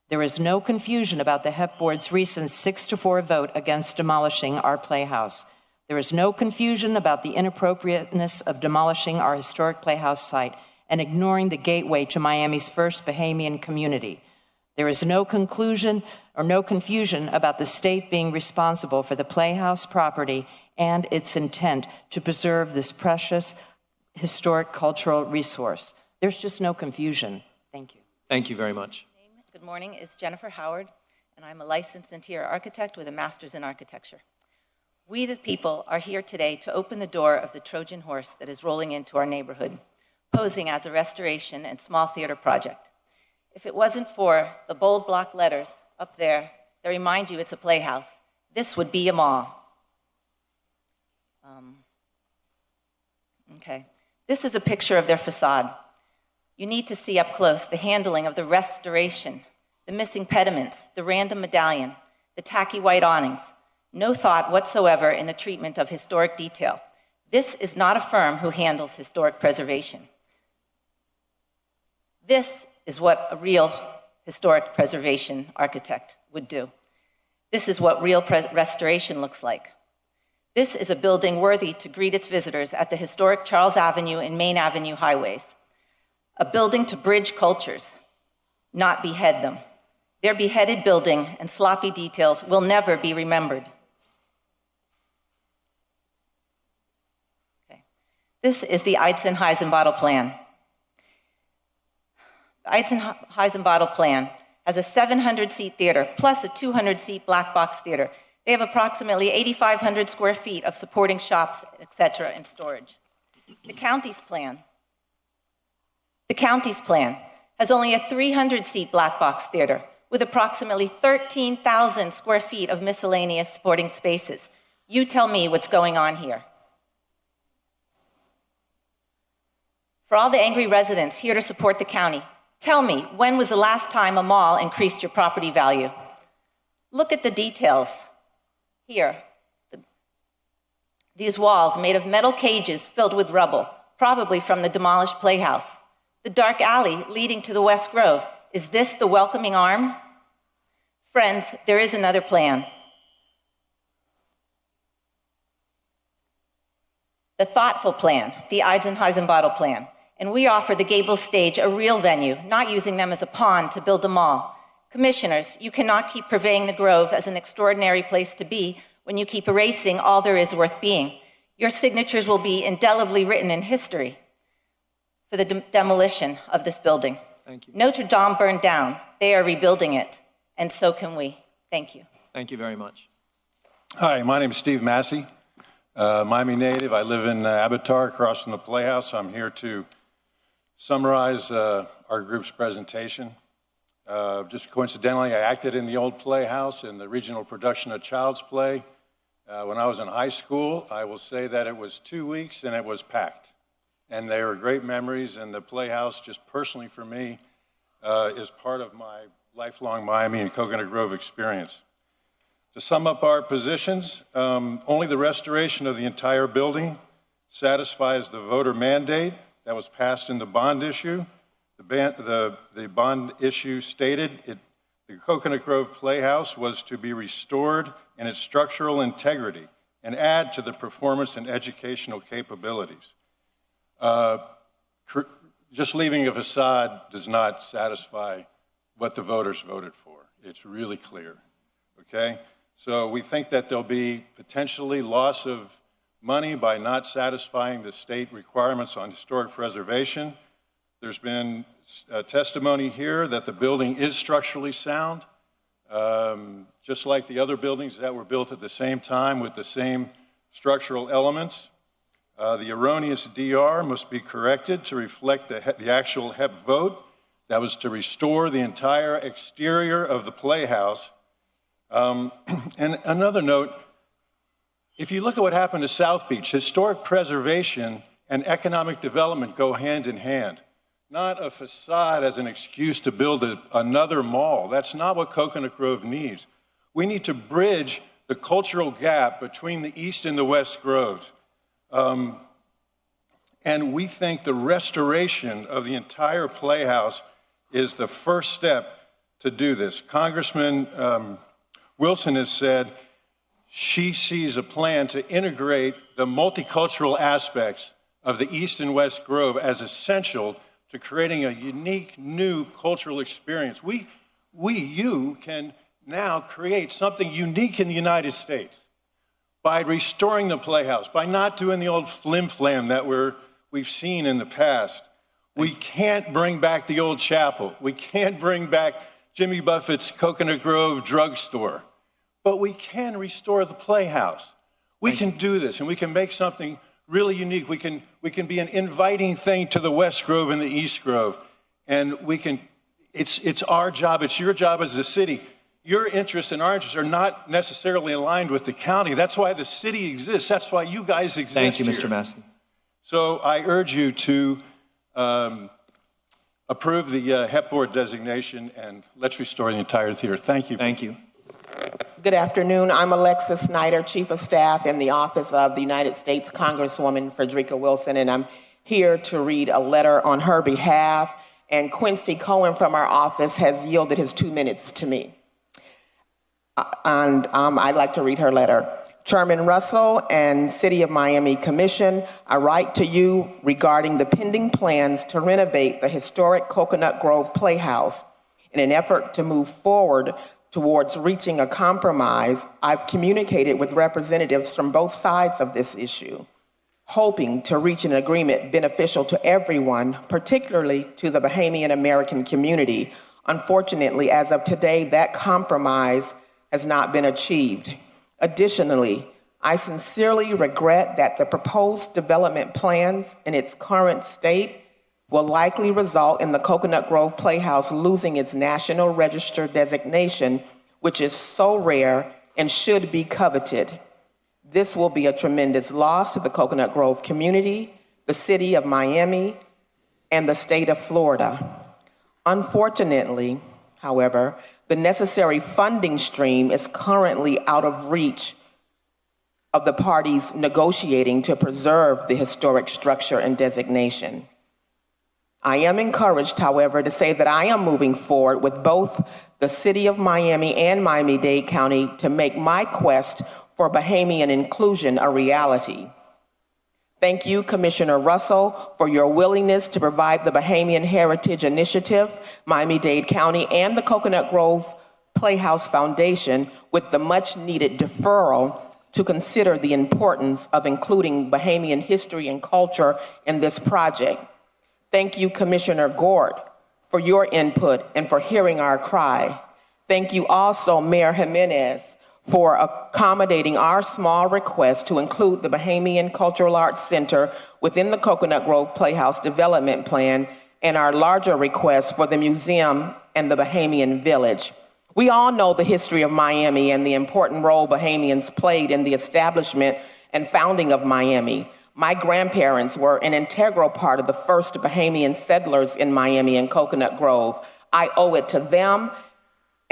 There is no confusion about the HEP Board's recent 6-4 vote against demolishing our Playhouse. There is no confusion about the inappropriateness of demolishing our historic Playhouse site and ignoring the gateway to Miami's first Bahamian community. There is no conclusion or no confusion about the state being responsible for the Playhouse property and its intent to preserve this precious historic cultural resource. There's just no confusion. Thank you. Thank you very much. Good morning, is Jennifer Howard, and I'm a licensed interior architect with a master's in architecture. We, the people, are here today to open the door of the Trojan horse that is rolling into our neighborhood, posing as a restoration and small theater project. If it wasn't for the bold block letters up there that remind you it's a playhouse, this would be a mall. Okay. This is a picture of their facade. You need to see up close the handling of the restoration, the missing pediments, the random medallion, the tacky white awnings. No thought whatsoever in the treatment of historic detail. This is not a firm who handles historic preservation. This is what a real historic preservation architect would do. This is what real restoration looks like. This is a building worthy to greet its visitors at the historic Charles Avenue and Main Avenue highways. A building to bridge cultures, not behead them. Their beheaded building and sloppy details will never be remembered. Okay. This is the Eitzen-Heisenbottel plan. The Eitzen-Heisenbottel plan has a 700-seat theater plus a 200-seat black box theater. They have approximately 8,500 square feet of supporting shops, etc., and storage. The county's plan has only a 300-seat black box theater with approximately 13,000 square feet of miscellaneous supporting spaces. You tell me what's going on here. For all the angry residents here to support the county, tell me, when was the last time a mall increased your property value? Look at the details. Here, these walls made of metal cages filled with rubble, probably from the demolished playhouse. The dark alley leading to the West Grove. Is this the welcoming arm? Friends, there is another plan. The thoughtful plan, the Eitzen-Heisenbottel plan. And we offer the Gables stage a real venue, not using them as a pawn to build a mall. Commissioners, you cannot keep purveying the Grove as an extraordinary place to be when you keep erasing all there is worth being. Your signatures will be indelibly written in history for the demolition of this building. Thank you. Notre Dame burned down. They are rebuilding it, and so can we. Thank you. Thank you very much. Hi, my name is Steve Massey, Miami native. I live in Avatar across from the Playhouse. I'm here to summarize our group's presentation. Just coincidentally, I acted in the old Playhouse in the regional production of Child's Play. When I was in high school, I will say that it was 2 weeks and it was packed. And they were great memories, and the Playhouse, just personally for me, is part of my lifelong Miami and Coconut Grove experience. To sum up our positions, only the restoration of the entire building satisfies the voter mandate that was passed in the bond issue. The bond issue stated the Coconut Grove Playhouse was to be restored in its structural integrity and add to the performance and educational capabilities. just leaving a facade does not satisfy what the voters voted for. It's really clear, okay? So we think that there'll be potentially loss of money by not satisfying the state requirements on historic preservation. There's been testimony here that the building is structurally sound, just like the other buildings that were built at the same time with the same structural elements. The erroneous DR must be corrected to reflect the actual HEP vote. That was to restore the entire exterior of the Playhouse. And another note, if you look at what happened to South Beach, historic preservation and economic development go hand in hand. Not a facade as an excuse to build another mall. That's not what Coconut Grove needs. We need to bridge the cultural gap between the East and the West Groves. And we think the restoration of the entire Playhouse is the first step to do this. Congressman Wilson has said she sees a plan to integrate the multicultural aspects of the East and West Grove as essential to creating a unique new cultural experience. You can now create something unique in the United States by restoring the Playhouse, by not doing the old flim-flam that we've seen in the past. We can't bring back the old chapel. We can't bring back Jimmy Buffett's Coconut Grove drugstore, but we can restore the Playhouse. We can do this, and we can make something really unique. We can be an inviting thing to the West Grove and the East Grove. And it's our job, it's your job as a city. Your interests and our interests are not necessarily aligned with the county. That's why the city exists. That's why you guys exist. Thank you, here. Mr. Massey. So I urge you to approve the HEP board designation, and let's restore the entire theater. Thank you. Thank you. Good afternoon. I'm Alexis Snyder, Chief of Staff in the Office of the United States Congresswoman Frederica Wilson, and I'm here to read a letter on her behalf. And Quincy Cohen from our office has yielded his 2 minutes to me. And I'd like to read her letter. Chairman Russell and City of Miami Commission, I write to you regarding the pending plans to renovate the historic Coconut Grove Playhouse. In an effort to move forward towards reaching a compromise, I've communicated with representatives from both sides of this issue, hoping to reach an agreement beneficial to everyone, particularly to the Bahamian American community. Unfortunately, as of today, that compromise has not been achieved. Additionally, I sincerely regret that the proposed development plans in its current state will likely result in the Coconut Grove Playhouse losing its National Register designation, which is so rare and should be coveted. This will be a tremendous loss to the Coconut Grove community, the city of Miami, and the state of Florida. Unfortunately, however, the necessary funding stream is currently out of reach of the parties negotiating to preserve the historic structure and designation. I am encouraged, however, to say that I am moving forward with both the City of Miami and Miami-Dade County to make my quest for Bahamian inclusion a reality. Thank you, Commissioner Russell, for your willingness to provide the Bahamian Heritage Initiative, Miami-Dade County, and the Coconut Grove Playhouse Foundation with the much-needed deferral to consider the importance of including Bahamian history and culture in this project. Thank you, Commissioner Gord, for your input and for hearing our cry. Thank you also, Mayor Jimenez, for accommodating our small request to include the Bahamian Cultural Arts Center within the Coconut Grove Playhouse Development Plan and our larger request for the museum and the Bahamian Village. We all know the history of Miami and the important role Bahamians played in the establishment and founding of Miami. My grandparents were an integral part of the first Bahamian settlers in Miami and Coconut Grove. I owe it to them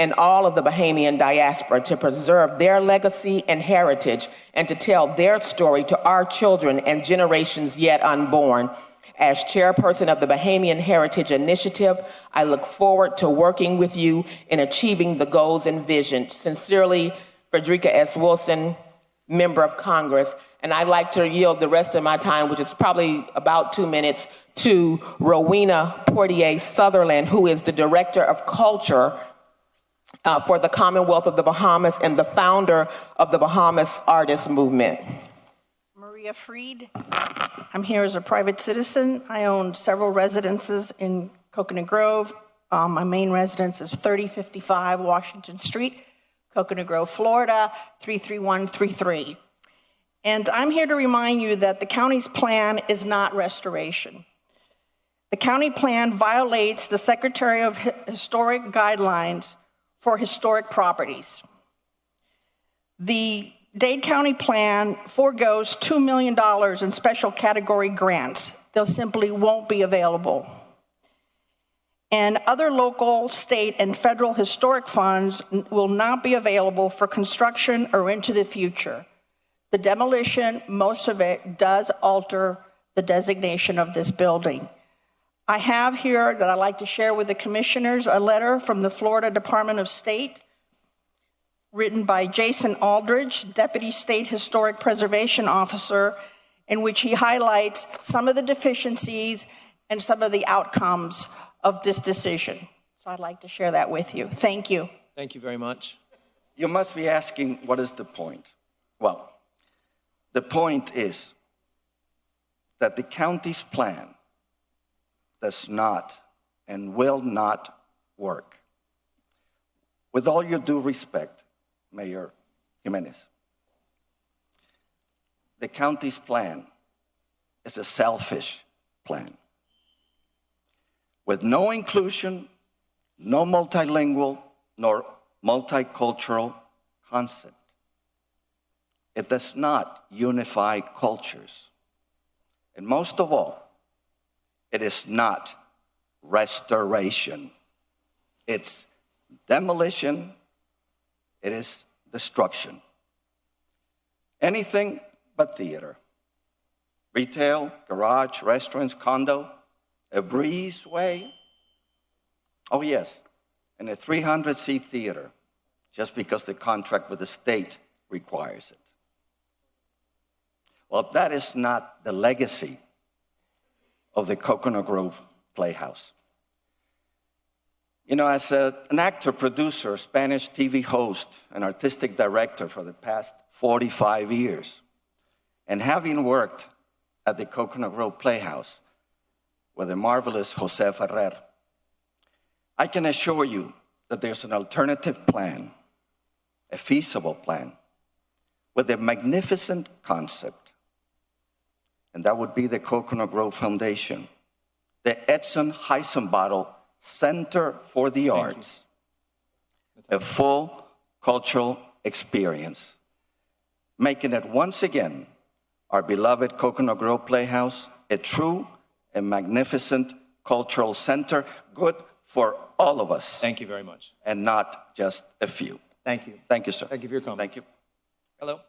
and all of the Bahamian diaspora to preserve their legacy and heritage and to tell their story to our children and generations yet unborn. As chairperson of the Bahamian Heritage Initiative, I look forward to working with you in achieving the goals envisioned. Sincerely, Frederica S. Wilson, Member of Congress. And I'd like to yield the rest of my time, which is probably about 2 minutes, to Rowena Portier Sutherland, who is the Director of Culture for the Commonwealth of the Bahamas and the founder of the Bahamas Artist Movement. Maria Freed. I'm here as a private citizen. I own several residences in Coconut Grove. My main residence is 3055 Washington Street, Coconut Grove, Florida, 33133. And I'm here to remind you that the county's plan is not restoration. The county plan violates the Secretary of Historic guidelines for historic properties. The Dade County plan foregoes $2 million in special category grants. Those simply won't be available. And other local, state, and federal historic funds will not be available for construction or into the future. The demolition, most of it, does alter the designation of this building. I have here that I'd like to share with the commissioners a letter from the Florida Department of State written by Jason Aldridge, Deputy State Historic Preservation Officer, in which he highlights some of the deficiencies and some of the outcomes of this decision. So I'd like to share that with you. Thank you. Thank you very much. You must be asking, what is the point? Well, the point is that the county's plan does not and will not work. With all your due respect, Mayor Jimenez, the county's plan is a selfish plan with no inclusion, no multilingual, nor multicultural concept. It does not unify cultures. And most of all, it is not restoration. It's demolition. It is destruction. Anything but theater. Retail, garage, restaurants, condo, a breezeway. Oh yes, and a 300-seat theater, just because the contract with the state requires it. Well, that is not the legacy of the Coconut Grove Playhouse. You know, as an actor, producer, Spanish TV host, and artistic director for the past 45 years, and having worked at the Coconut Grove Playhouse with the marvelous Jose Ferrer, I can assure you that there's an alternative plan, a feasible plan, with a magnificent concept. And that would be the Coconut Grove Foundation, the Edson Heisenbottle Center for the Arts, a full cultural experience, making it once again our beloved Coconut Grove Playhouse a true and magnificent cultural center, good for all of us. Thank you very much. And not just a few. Thank you. Thank you, sir. Thank you for your comments. Thank you. Hello.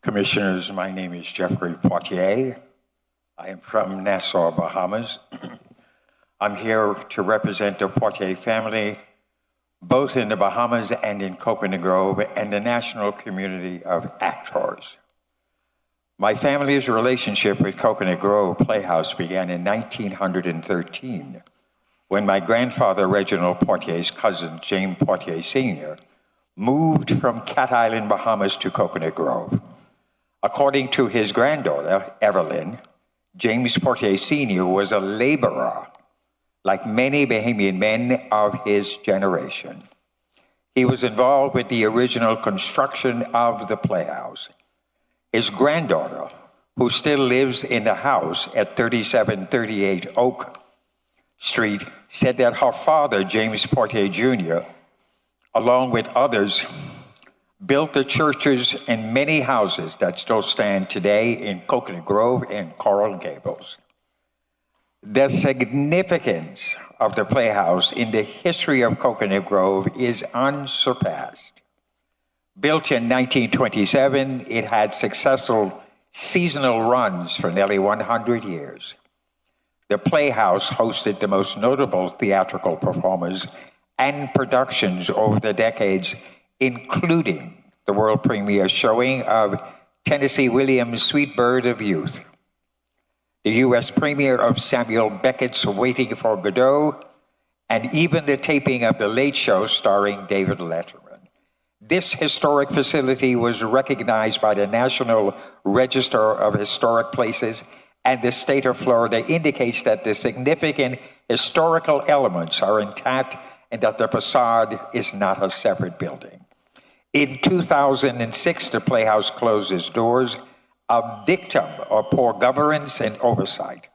Commissioners, my name is Jeffrey Poitier. I am from Nassau, Bahamas. I'm here to represent the Poitier family, both in the Bahamas and in Coconut Grove, and the national community of actors. My family's relationship with Coconut Grove Playhouse began in 1913, when my grandfather, Reginald Poitier's cousin, James Poitier Sr., moved from Cat Island, Bahamas to Coconut Grove. According to his granddaughter, Evelyn, James Poitier Sr. was a laborer, like many Bahamian men of his generation. He was involved with the original construction of the playhouse. His granddaughter, who still lives in the house at 3738 Oak Street, said that her father, James Poitier Jr., along with others, built the churches and many houses that still stand today in Coconut Grove and Coral Gables. The significance of the Playhouse in the history of Coconut Grove is unsurpassed. Built in 1927, it had successful seasonal runs for nearly 100 years. The Playhouse hosted the most notable theatrical performers and productions over the decades, including the world premiere showing of Tennessee Williams' Sweet Bird of Youth, the U.S. premiere of Samuel Beckett's Waiting for Godot, and even the taping of The Late Show starring David Letterman. This historic facility was recognized by the National Register of Historic Places, and the state of Florida indicates that the significant historical elements are intact and that the facade is not a separate building. In 2006, the Playhouse closed its doors, a victim of poor governance and oversight.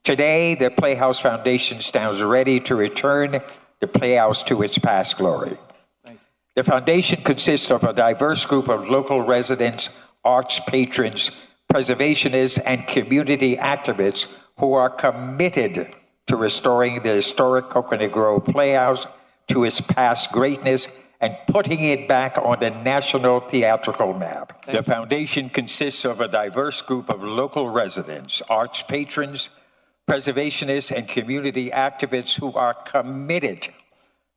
Today, the Playhouse Foundation stands ready to return the Playhouse to its past glory. The foundation consists of a diverse group of local residents, arts patrons, preservationists, and community activists who are committed to restoring the historic Coconut Grove Playhouse to its past greatness and putting it back on the national theatrical map. The foundation consists of a diverse group of local residents, arts patrons, preservationists, and community activists who are committed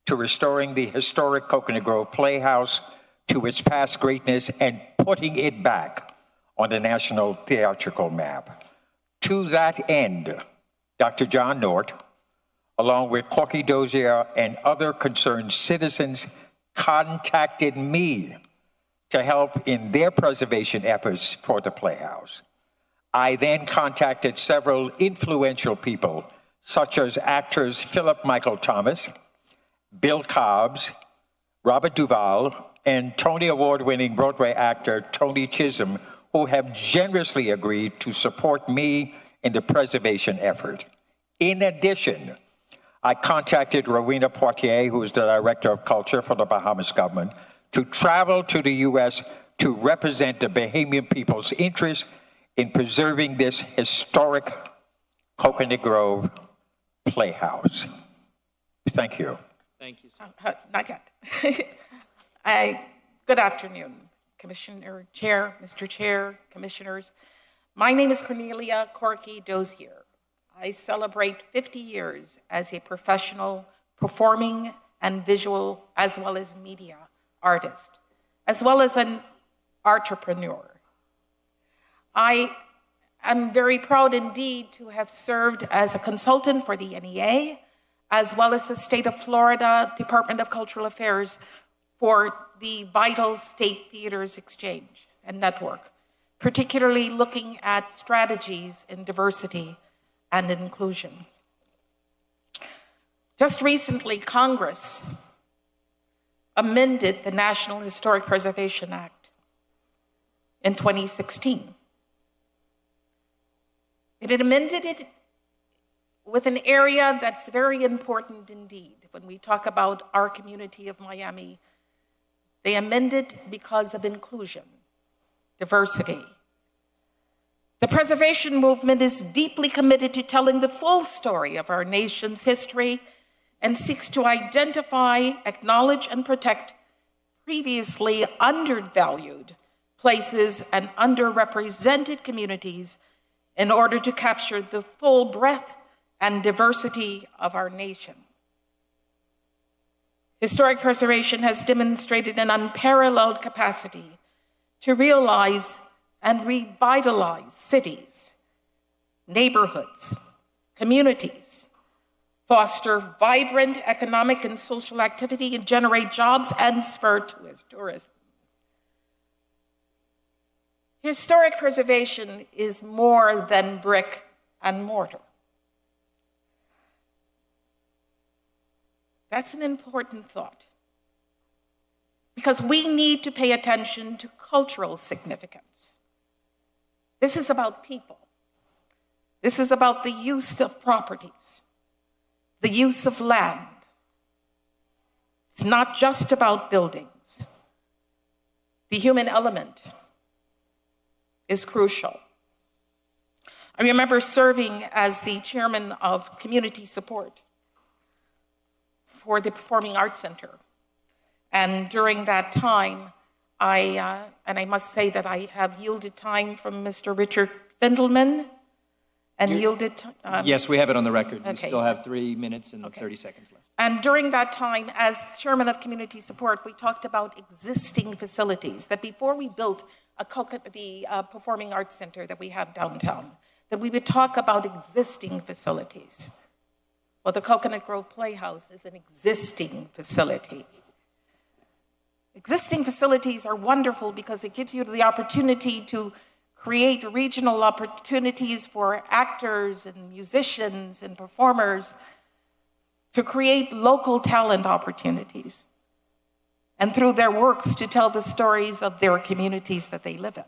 to restoring the historic Coconut Grove Playhouse to its past greatness and putting it back on the national theatrical map. To that end, Dr. John Nort, along with Corky Dozier and other concerned citizens, contacted me to help in their preservation efforts for the Playhouse. I then contacted several influential people, such as actors Philip Michael Thomas, Bill Cobbs, Robert Duvall, and Tony Award-winning Broadway actor Tony Chisholm, who have generously agreed to support me in the preservation effort. In addition, I contacted Rowena Poitier, who is the Director of Culture for the Bahamas government, to travel to the U.S. to represent the Bahamian people's interest in preserving this historic Coconut Grove Playhouse. Thank you. Thank you, sir. Not yet. Good afternoon, Commissioner Chair, Mr. Chair, Commissioners. My name is Cornelia Corky Dozier. I celebrate 50 years as a professional performing and visual, as well as media artist, as well as an entrepreneur. I am very proud indeed to have served as a consultant for the NEA, as well as the State of Florida Department of Cultural Affairs for the vital State Theaters Exchange and Network, particularly looking at strategies in diversity and inclusion. Just recently, Congress amended the National Historic Preservation Act in 2016. It amended it with an area that's very important indeed. When we talk about our community of Miami, they amended because of inclusion, diversity. The preservation movement is deeply committed to telling the full story of our nation's history and seeks to identify, acknowledge, and protect previously undervalued places and underrepresented communities in order to capture the full breadth and diversity of our nation. Historic preservation has demonstrated an unparalleled capacity to realize and revitalize cities, neighborhoods, communities, foster vibrant economic and social activity, and generate jobs and spur tourism. Historic preservation is more than brick and mortar. That's an important thought, because we need to pay attention to cultural significance. This is about people. This is about the use of properties, the use of land. It's not just about buildings. The human element is crucial. I remember serving as the chairman of community support for the Performing Arts Center. And during that time, I must say that I have yielded time from Mr. Richard Findelman and yielded... yes, we have it on the record. Okay. We still have 3 minutes and 30 seconds left. And during that time, as chairman of community support, we talked about existing facilities, that before we built the Performing Arts Center that we have downtown, that we would talk about existing facilities. Well, the Coconut Grove Playhouse is an existing facility. Existing facilities are wonderful because it gives you the opportunity to create regional opportunities for actors and musicians and performers to create local talent opportunities, and through their works to tell the stories of their communities that they live in.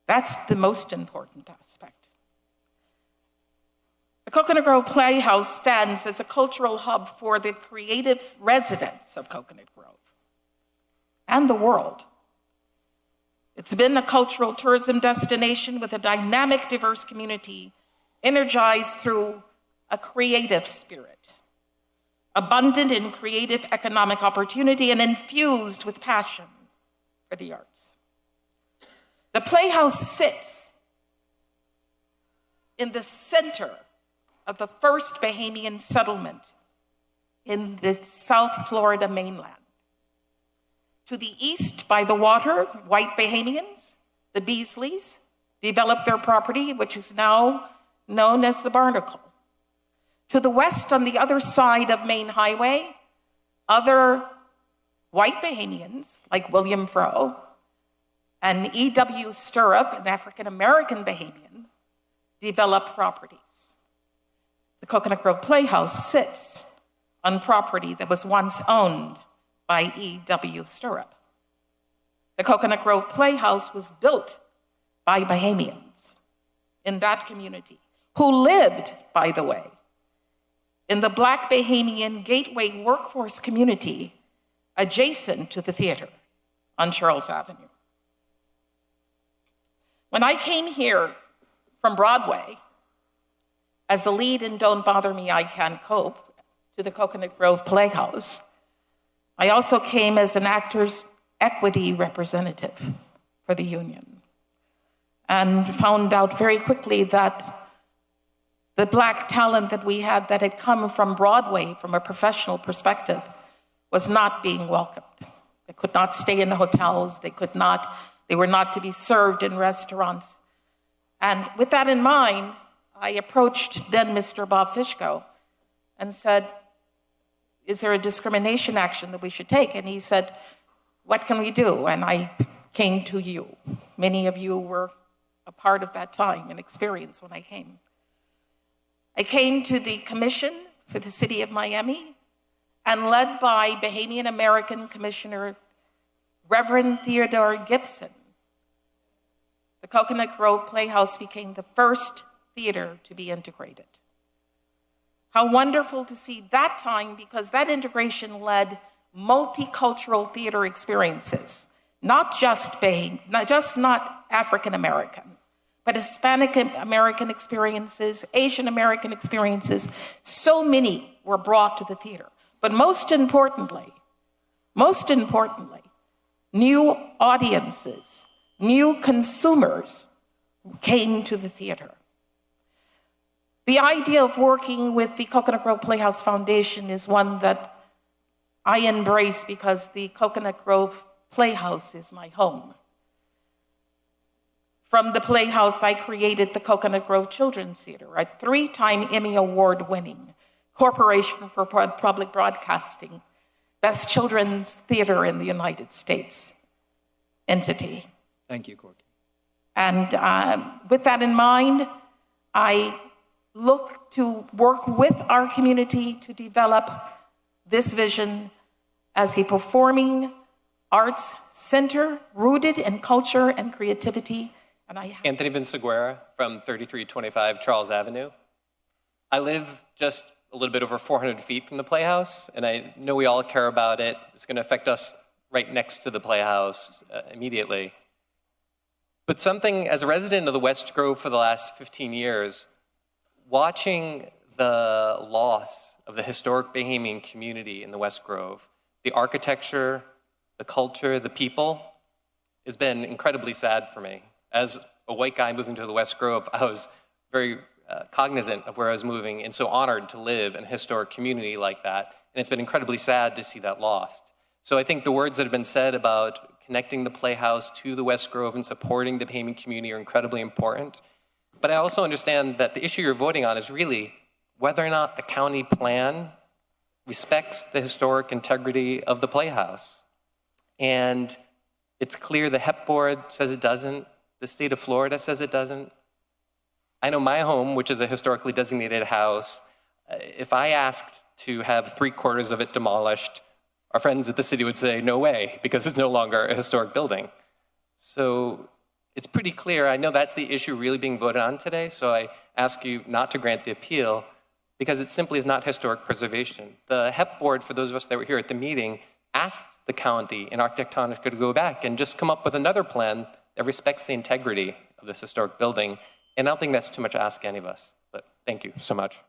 That's the most important aspect. The Coconut Grove Playhouse stands as a cultural hub for the creative residents of Coconut Grove and the world. It's been a cultural tourism destination with a dynamic, diverse community energized through a creative spirit, abundant in creative economic opportunity and infused with passion for the arts. The Playhouse sits in the center of the first Bahamian settlement in the South Florida mainland. To the east, by the water, white Bahamians, the Beasleys, developed their property, which is now known as the Barnacle. To the west, on the other side of Main Highway, other white Bahamians, like William Froh, and E.W. Stirrup, an African-American Bahamian, developed properties. The Coconut Grove Playhouse sits on property that was once owned by E.W. Stirrup. The Coconut Grove Playhouse was built by Bahamians in that community, who lived, by the way, in the Black Bahamian Gateway workforce community adjacent to the theater on Charles Avenue. When I came here from Broadway as a lead in Don't Bother Me, I Can't Cope to the Coconut Grove Playhouse, I also came as an actors' equity representative for the union and found out very quickly that the Black talent that we had that had come from Broadway from a professional perspective was not being welcomed. They could not stay in hotels, they were not to be served in restaurants. And with that in mind, I approached then Mr. Bob Fishko and said, is there a discrimination action that we should take? And he said, what can we do? And I came to you. Many of you were a part of that time and experience when I came. I came to the commission for the city of Miami, and led by Bahamian American Commissioner Reverend Theodore Gibson, the Coconut Grove Playhouse became the first theater to be integrated. How wonderful to see that time, because that integration led multicultural theater experiences, not just African American, but Hispanic American experiences, Asian American experiences. So many were brought to the theater. But most importantly, new audiences, new consumers came to the theater. The idea of working with the Coconut Grove Playhouse Foundation is one that I embrace because the Coconut Grove Playhouse is my home. From the Playhouse, I created the Coconut Grove Children's Theater, a 3-time Emmy Award-winning Corporation for Public Broadcasting, best children's theater in the United States entity. Thank you, Corky. And with that in mind, I look to work with our community to develop this vision as a performing arts center rooted in culture and creativity. And Anthony Vinciguerra from 3325 Charles Avenue. I live just a little bit over 400 feet from the Playhouse, and I know we all care about it. It's going to affect us right next to the Playhouse immediately. But something, as a resident of the West Grove for the last 15 years, watching the loss of the historic Bahamian community in the West Grove, the architecture, the culture, the people, has been incredibly sad for me. As a white guy moving to the West Grove, I was very cognizant of where I was moving and so honored to live in a historic community like that. And it's been incredibly sad to see that lost. So I think the words that have been said about connecting the Playhouse to the West Grove and supporting the Payment community are incredibly important. But I also understand that the issue you're voting on is really whether or not the county plan respects the historic integrity of the Playhouse. And it's clear the HEP board says it doesn't. The state of Florida says it doesn't. I know my home, which is a historically designated house, if I asked to have 3/4 of it demolished, our friends at the city would say, no way, because it's no longer a historic building. So it's pretty clear. I know that's the issue really being voted on today, so I ask you not to grant the appeal because it simply is not historic preservation. The HEP board, for those of us that were here at the meeting, asked the county and Architectonica to go back and just come up with another plan that respects the integrity of this historic building. And I don't think that's too much to ask any of us. But thank you so much.